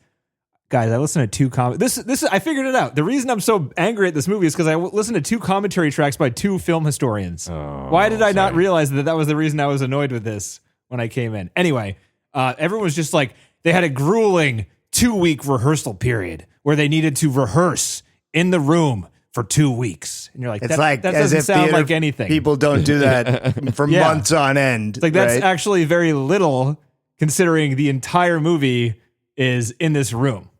Guys, I listened to two I figured it out. The reason I'm so angry at this movie is because I listened to two commentary tracks by two film historians. Why did I not realize that was the reason I was annoyed with this when I came in? Anyway, everyone was just like, they had a grueling 2-week rehearsal period where they needed to rehearse in the room for 2 weeks. And you're like, It's that as doesn't if sound theater like anything. People don't do that for Yeah. months on end. It's like, that's right? actually very little considering the entire movie is in this room.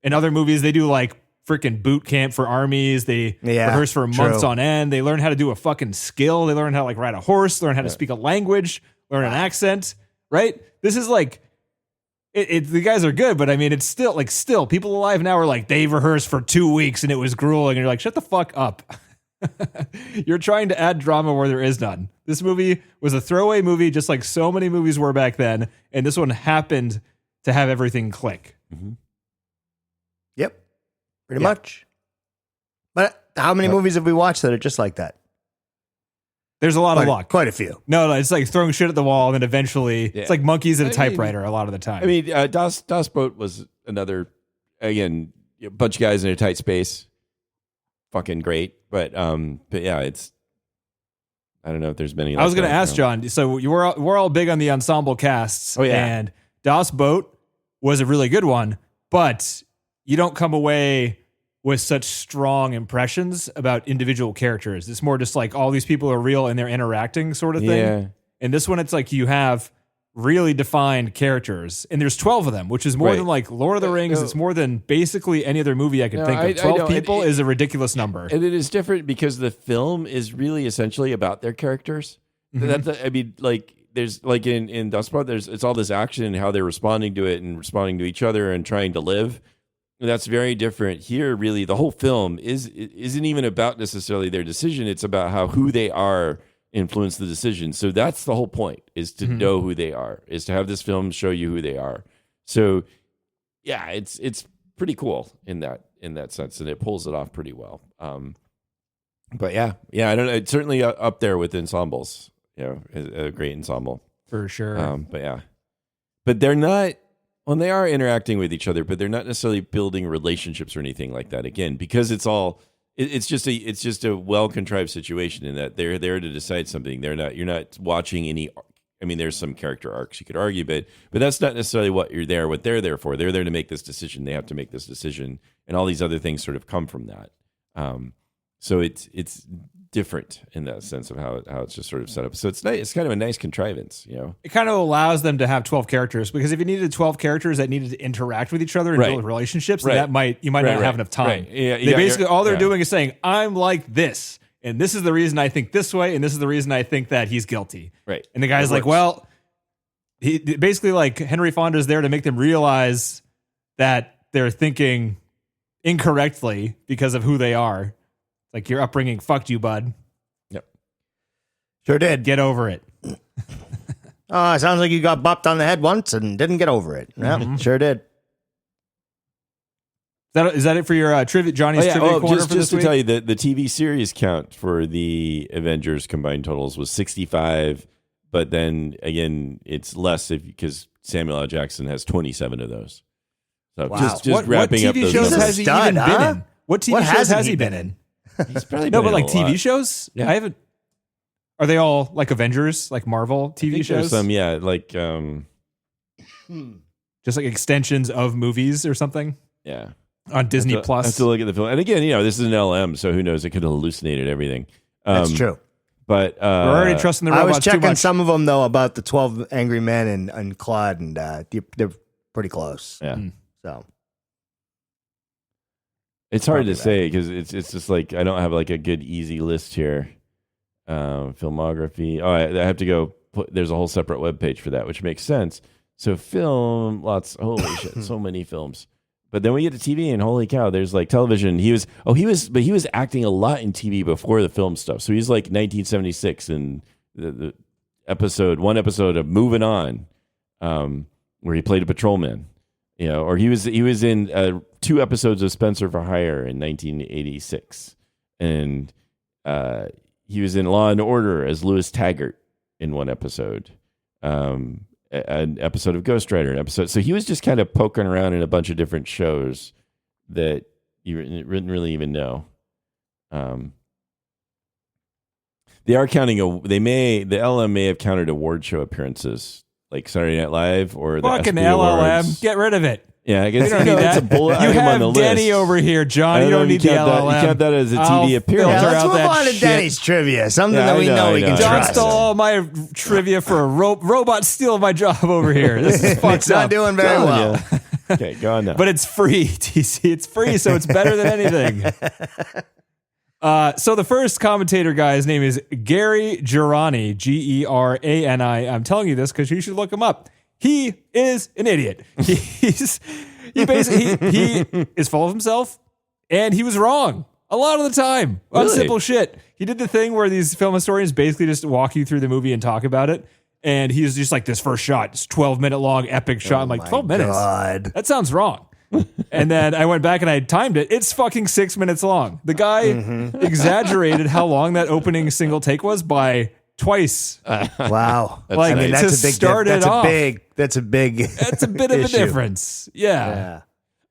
In other movies, they do like freaking boot camp for armies. They rehearse for months true. on end. They learn how to do a fucking skill. They learn how to like ride a horse, learn how to speak a language, learn an accent, right? This is like, the guys are good, but I mean, it's still people alive now are like, they rehearsed for 2 weeks and it was grueling. And you're like, shut the fuck up. You're trying to add drama where there is none. This movie was a throwaway movie, just like so many movies were back then. And this one happened to have everything click. Mm-hmm. Yep. Pretty much. But how many movies have we watched that are just like that? There's a lot of luck. Quite a few. No, it's like throwing shit at the wall, and then eventually it's like monkeys at a typewriter a lot of the time. I mean, Das Boat was another, again, a bunch of guys in a tight space. Fucking great. But yeah, it's, I don't know if there's many. I was going to ask John, so we're all big on the ensemble casts. Oh, yeah. And Das Boat was a really good one, but you don't come away with such strong impressions about individual characters. It's more just like all these people are real and they're interacting sort of thing. Yeah. And this one, it's like you have really defined characters, and there's 12 of them, which is more than like Lord of the Rings. It's more than basically any other movie I could think of. 12 people is a ridiculous number. And it is different because the film is really essentially about their characters. Mm-hmm. I mean, like, there's like in Das Boat, it's all this action and how they're responding to it and responding to each other and trying to live. That's very different here. Really, the whole film isn't even about necessarily their decision. It's about who they are influence the decision. So that's the whole point, is to know who they are, is to have this film show you who they are. So yeah, it's pretty cool in that sense, and it pulls it off pretty well. But yeah, I don't know. It's certainly up there with ensembles. A great ensemble For sure. But yeah, but they're not. Well, they are interacting with each other, but they're not necessarily building relationships or anything like that. Again, because it's just a well contrived situation in that they're there to decide something. You're not watching any. I mean, there's some character arcs you could argue, but that's not necessarily what they're there for. They're there to make this decision. They have to make this decision, and all these other things sort of come from that. So it's different in that sense of how it's just sort of set up. So it's nice. It's kind of a nice contrivance, It kind of allows them to have 12 characters, because if you needed 12 characters that needed to interact with each other and build relationships, then you might not have enough time. Right. Yeah, they basically all they're doing is saying, I'm like this, and this is the reason I think this way, and this is the reason I think that he's guilty. Right. And the guy's like, well, he basically, like, Henry Fonda's there to make them realize that they're thinking incorrectly because of who they are. Like, your upbringing fucked you, bud. Yep. Sure did. Get over it. Oh, it sounds like you got bopped on the head once and didn't get over it. Yeah, sure did. Is that it for your Johnny's trivia corner for this just to week? tell you, the TV series count for the Avengers combined totals was 65, but then again, it's less because Samuel L. Jackson has 27 of those. So Wow. just what wrapping up TV those shows numbers. has he Stud, even huh? been in? What TV shows hasn't has he been in? He's probably No, been but in like a lot. TV shows? Yeah. I haven't. Are they all like Avengers, like Marvel I TV think there's shows? some, yeah, like Just like extensions of movies or something yeah. on Disney I Plus. have to look at the film. And again, this is an LM, so who knows? It could have hallucinated everything. That's true. But We're already trusting the I robots was too checking much. some of them though about the 12 Angry Men and Claude, and they're pretty close. Yeah. So It's hard to Probably say because it's just like I don't have like a good easy list here. Filmography. Oh, I have to go. There's a whole separate webpage for that, which makes sense. So film, holy shit, so many films. But then we get to TV, and holy cow, there's like television. He was acting a lot in TV before the film stuff. So he's like 1976 in the one episode of Moving On, where he played a patrolman. Or he was in 2 episodes of Spencer for Hire in 1986, and he was in Law and Order as Louis Taggart in one episode, an episode of Ghost Rider, an episode. So he was just kind of poking around in a bunch of different shows that you didn't really even know. They are counting the LM may have counted award show appearances like Saturday Night Live or the Fucking ESPY LLM. Awards. Get rid of it. Yeah, I guess You don't need it's a that. bullet You item on the have list. Denny over here, John. I You know don't need the count LLM. You count that as a I'll TV appearance. filter let's out move that on to shit. Denny's trivia. Something Yeah, that I we know, know I we know. can John trust. stole all my trivia for a robot stealing my job over here. This is fucked It's not up. doing very well. Yeah. Okay, go on now. But it's free, TC. It's free, so it's better than anything. So the first commentator guy's name is Gary Girani, Gerani. I'm telling you this because you should look him up. He is an idiot. He is full of himself, and he was wrong a lot of the time on Really? simple shit. He did the thing where these film historians basically just walk you through the movie and talk about it. And he's just like, this first shot, this 12-minute long epic shot. I'm like, 12 minutes? God. That sounds wrong. And then I went back and I timed it. It's fucking 6 minutes long. The guy exaggerated how long that opening single take was by twice. Wow. Like, I mean, to that's a big. start it off. That's a big. That's a bit of a issue. difference. Yeah. Yeah.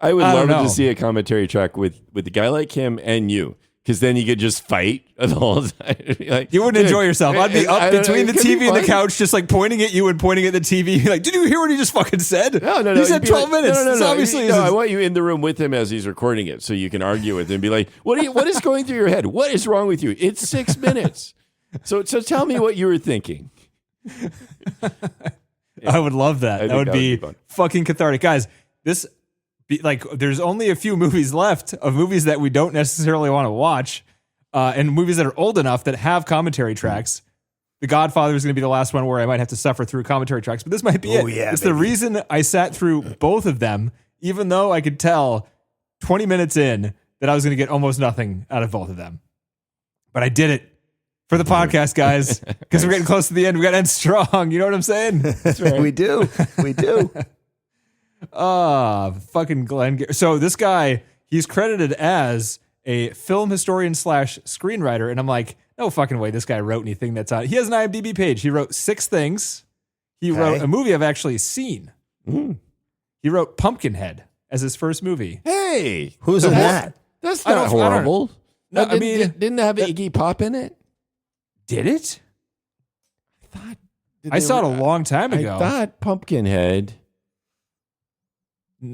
I would I love don't know. to see a commentary track with a guy like him and you, because then you could just fight the whole time. Like, You wouldn't dude, enjoy yourself. I'd be I up don't know, between the it could be TV and the fun. couch, just like pointing at you and pointing at the TV. You're like, did you hear what he just fucking said? No. He said you'd be 12 like, minutes. No. This obviously No, isn't- I want you in the room with him as he's recording it, so you can argue with him and be like, "What is going through your head? What is wrong with you? It's 6 minutes. So tell me what you were thinking." I would love that. I That think would that would be be fun. fucking cathartic. Guys, there's only a few movies left of movies that we don't necessarily want to watch, and movies that are old enough that have commentary tracks. The Godfather is going to be the last one where I might have to suffer through commentary tracks, but this might be Oh, it. yeah, It's the baby. reason I sat through both of them, even though I could tell 20 minutes in that I was going to get almost nothing out of both of them. But I did it for the podcast, guys, because we're getting close to the end. We got to end strong. You know what I'm saying? We do. We do. Fucking Glenn. So this guy, he's credited as a film historian / screenwriter. And I'm like, no fucking way this guy wrote anything that's on. He has an IMDb page. He wrote 6 things. He wrote a movie I've actually seen. He wrote Pumpkinhead as his first movie. Hey, Who's in that? That's I not don't- I don't- horrible. No, I mean, didn't it have Iggy Pop in it? Did it? Did I they saw it a re- long time ago. I thought Pumpkinhead.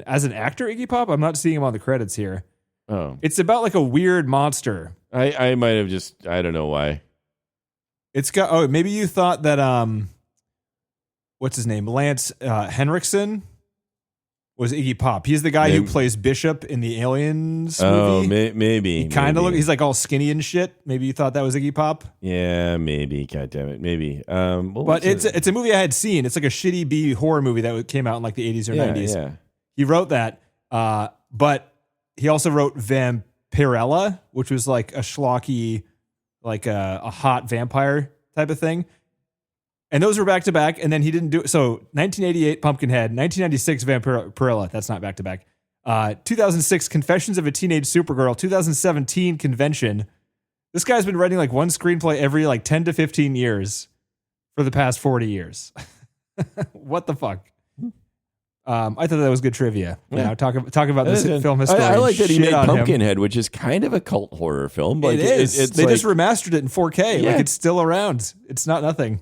As an actor, Iggy Pop, I'm not seeing him on the credits here. Oh, It's about like a weird monster. I might have just, I don't know why. It's got, maybe you thought that, what's his name? Lance Henriksen was Iggy Pop. He's the guy who Maybe. plays Bishop in the Aliens Oh, movie. maybe. He kind of maybe. he's like all skinny and shit. Maybe you thought that was Iggy Pop. Yeah, maybe. God damn it, maybe. But it's a movie I had seen. It's like a shitty B horror movie that came out in like the 80s or 90s. Yeah. He wrote that, but he also wrote Vampirella, which was like a schlocky, like a hot vampire type of thing. And those were back to back. And then he didn't do it. So 1988 Pumpkinhead, 1996 Vampirella. That's not back to back. 2006 Confessions of a Teenage Supergirl. 2017 Convention. This guy's been writing like one screenplay every like 10 to 15 years for the past 40 years. What the fuck? I thought that was good trivia. Yeah, talk about this film history. I like that he made shit on him. Pumpkinhead, which is kind of a cult horror film. Like, It is. It's they like, just remastered it in 4K. Yeah. Like it's still around. It's not nothing.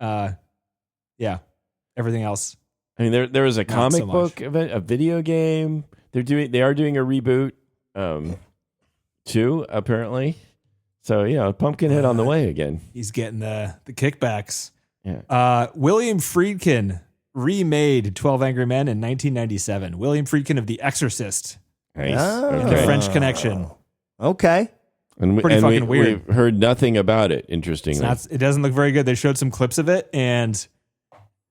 Yeah. Everything else. I mean, there was a comic so book event, a video game. They are doing a reboot, too, apparently. So Pumpkinhead on the way again. He's getting the kickbacks. Yeah. William Friedkin remade 12 Angry Men in 1997. William Friedkin of The Exorcist. Nice. Oh. The French Connection. Okay. And Pretty fucking weird. We've heard nothing about it, interestingly. It doesn't look very good. They showed some clips of it, and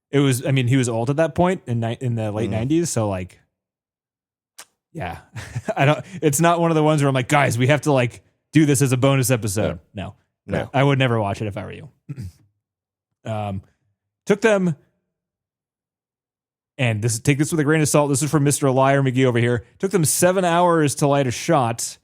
it was, I mean, he was old at that point in the late 90s, so like, yeah. It's not one of the ones where I'm like, guys, we have to like do this as a bonus episode. No. I would never watch it if I were you. Took them, and take this with a grain of salt. This is from Mr. Liar McGee over here. Took them 7 hours to light a shot.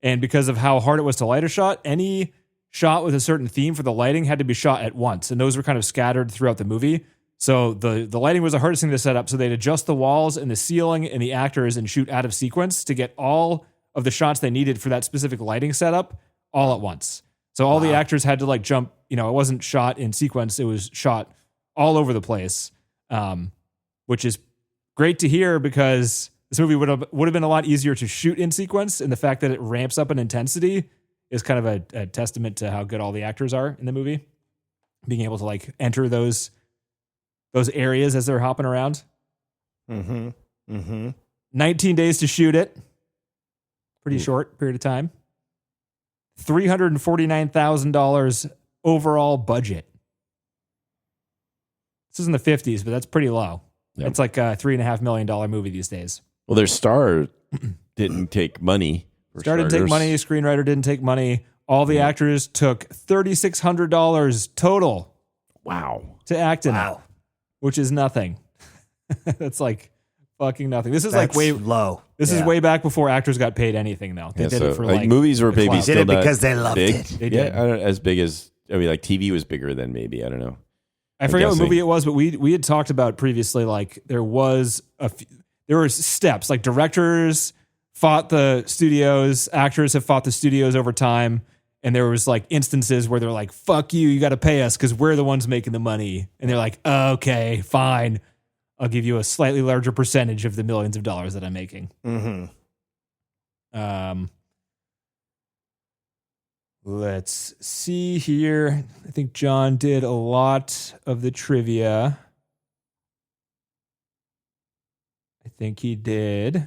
And because of how hard it was to light a shot, any shot with a certain theme for the lighting had to be shot at once. And those were kind of scattered throughout the movie. So the lighting was the hardest thing to set up. So they'd adjust the walls and the ceiling and the actors and shoot out of sequence to get all of the shots they needed for that specific lighting setup all at once. So all the actors had to like jump, it wasn't shot in sequence. It was shot all over the place. Which is great to hear because this movie would have been a lot easier to shoot in sequence, and the fact that it ramps up in intensity is kind of a testament to how good all the actors are in the movie. Being able to like enter those areas as they're hopping around. 19 days to shoot it. Pretty short period of time. $349,000 overall budget. This is in the 50s, but that's pretty low. Yep. It's like a $3.5 million movie these days. Well, their star didn't take money. Star didn't take money. Screenwriter didn't take money. All the actors took $3,600 total. Wow. To act in it, which is nothing. That's like fucking nothing. This is like way low. This is way back before actors got paid anything, though. They did it for like movies were maybe still did it not because they loved big. it. They did. I don't know, as big as like TV was bigger than maybe. I don't know. I forget what movie it was, but we had talked about previously. Like there were steps. Like directors fought the studios, actors have fought the studios over time, and there was like instances where they're like, "Fuck you, you got to pay us because we're the ones making the money," and they're like, "Okay, fine, I'll give you a slightly larger percentage of the millions of dollars that I'm making." Let's see here. I think John did a lot of the trivia. I think he did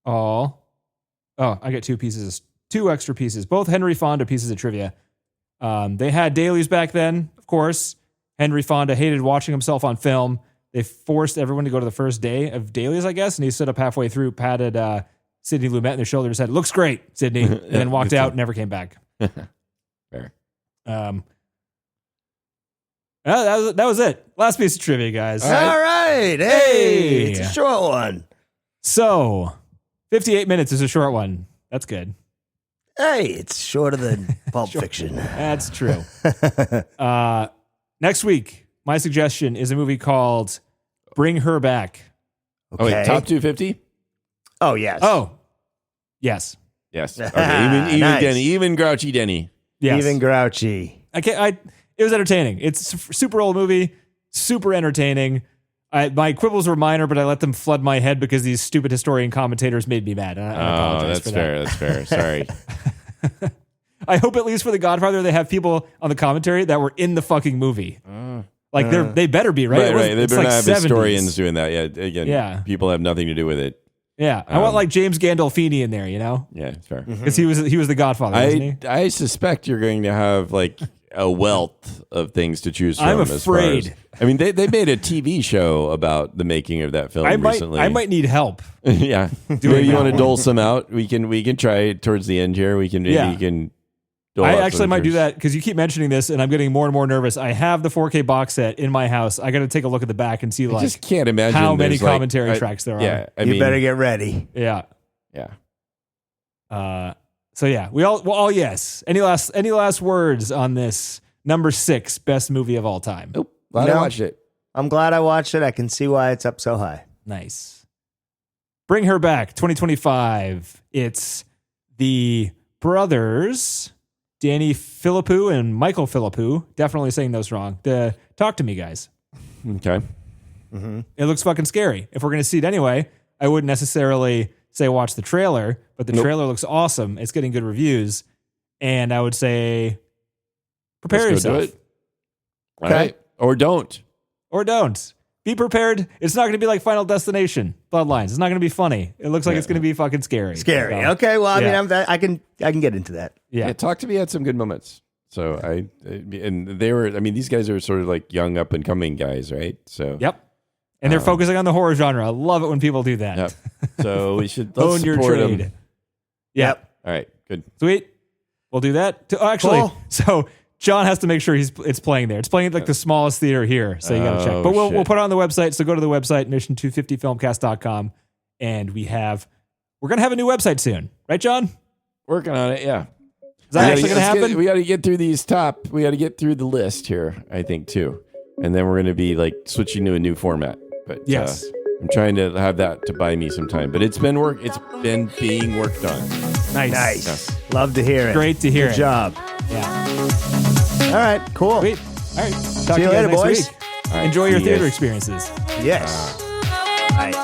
all. Oh, I got two extra pieces. Both Henry Fonda pieces of trivia. They had dailies back then, of course. Henry Fonda hated watching himself on film. They forced everyone to go to the first day of dailies, I guess, and he stood up halfway through, patted Sidney Lumet in the shoulder and said, "Looks great, Sidney," and then walked out and never came back. Fair. That was it. Last piece of trivia, guys. All right. Hey, it's a short one. So, 58 minutes is a short one. That's good. Hey, it's shorter than Pulp Fiction. That's true. Next week, my suggestion is a movie called Bring Her Back. Okay. Oh, wait, top 250? Oh, yes. Oh, yes. Yes. Okay. Even Nice. Denny, even Grouchy Denny. Yes. Even Grouchy. It was entertaining. It's a super old movie, super entertaining. My quibbles were minor, but I let them flood my head because these stupid historian commentators made me mad. I apologize that's for fair. that. That's fair. Sorry. I hope at least for The Godfather they have people on the commentary that were in the fucking movie. They better be, right? Right. They it's better like not have 70s. historians doing that. Yeah. Again, Yeah. people have nothing to do with it. Yeah, I want like James Gandolfini in there, Yeah, it's fair. because he was the Godfather, wasn't he? I suspect you're going to have like a wealth of things to choose from. I'm as far as- afraid. I mean, they made a TV show about the making of that film recently. I might need help. Yeah. Doing you that want to one. dole some out? We can try it towards the end here. We can dole I out actually some might do first. that because you keep mentioning this, and I'm getting more and more nervous. I have the 4K box set in my house. I got to take a look at the back and see I like just can't imagine how many there's, like, commentary tracks there are. Yeah, I You mean, better get ready. Yeah. yeah. So yeah, we all yes. Any last words on this number 6 best movie of all time? Nope. Glad I No. watched it. I'm glad I watched it. I can see why it's up so high. Nice. Bring Her Back, 2025. It's the brothers, Danny Philippou and Michael Philippou. Definitely saying those wrong. Talk to me, guys. Okay. It looks fucking scary. If we're going to see it anyway, I wouldn't necessarily say watch the trailer, but the trailer looks awesome. It's getting good reviews. And I would say prepare yourself. Do it. All right. Or don't. Or don't. Be prepared. It's not going to be like Final Destination, Bloodlines. It's not going to be funny. It looks like it's going to be fucking scary. Scary. So, okay. Well, I mean, I can get into that. Yeah. Talk to Me had some good moments. So these guys are sort of like young up and coming guys, right? So Yep. And they're focusing on the horror genre. I love it when people do that. Yep. So we should own your trade. Them. Yep. All right. Good. Sweet. We'll do that. So John has to make sure it's playing there. It's playing at like the smallest theater here, so you got to check. But we'll put it on the website. So go to the website mission250filmcast.com, and we're gonna have a new website soon, right, John? Working on it. Yeah. Is that actually gonna happen? We got to get through We got to get through the list here, I think, too, and then we're gonna be like switching to a new format. But yes. I'm trying to have that to buy me some time, but it's been being worked on. Nice. Yeah. Love to hear it. Great to hear. Good job. Yeah. All right. Cool. Sweet. All right. Talk See you later, next boys. week. Enjoy your theater experiences. Yes. All right.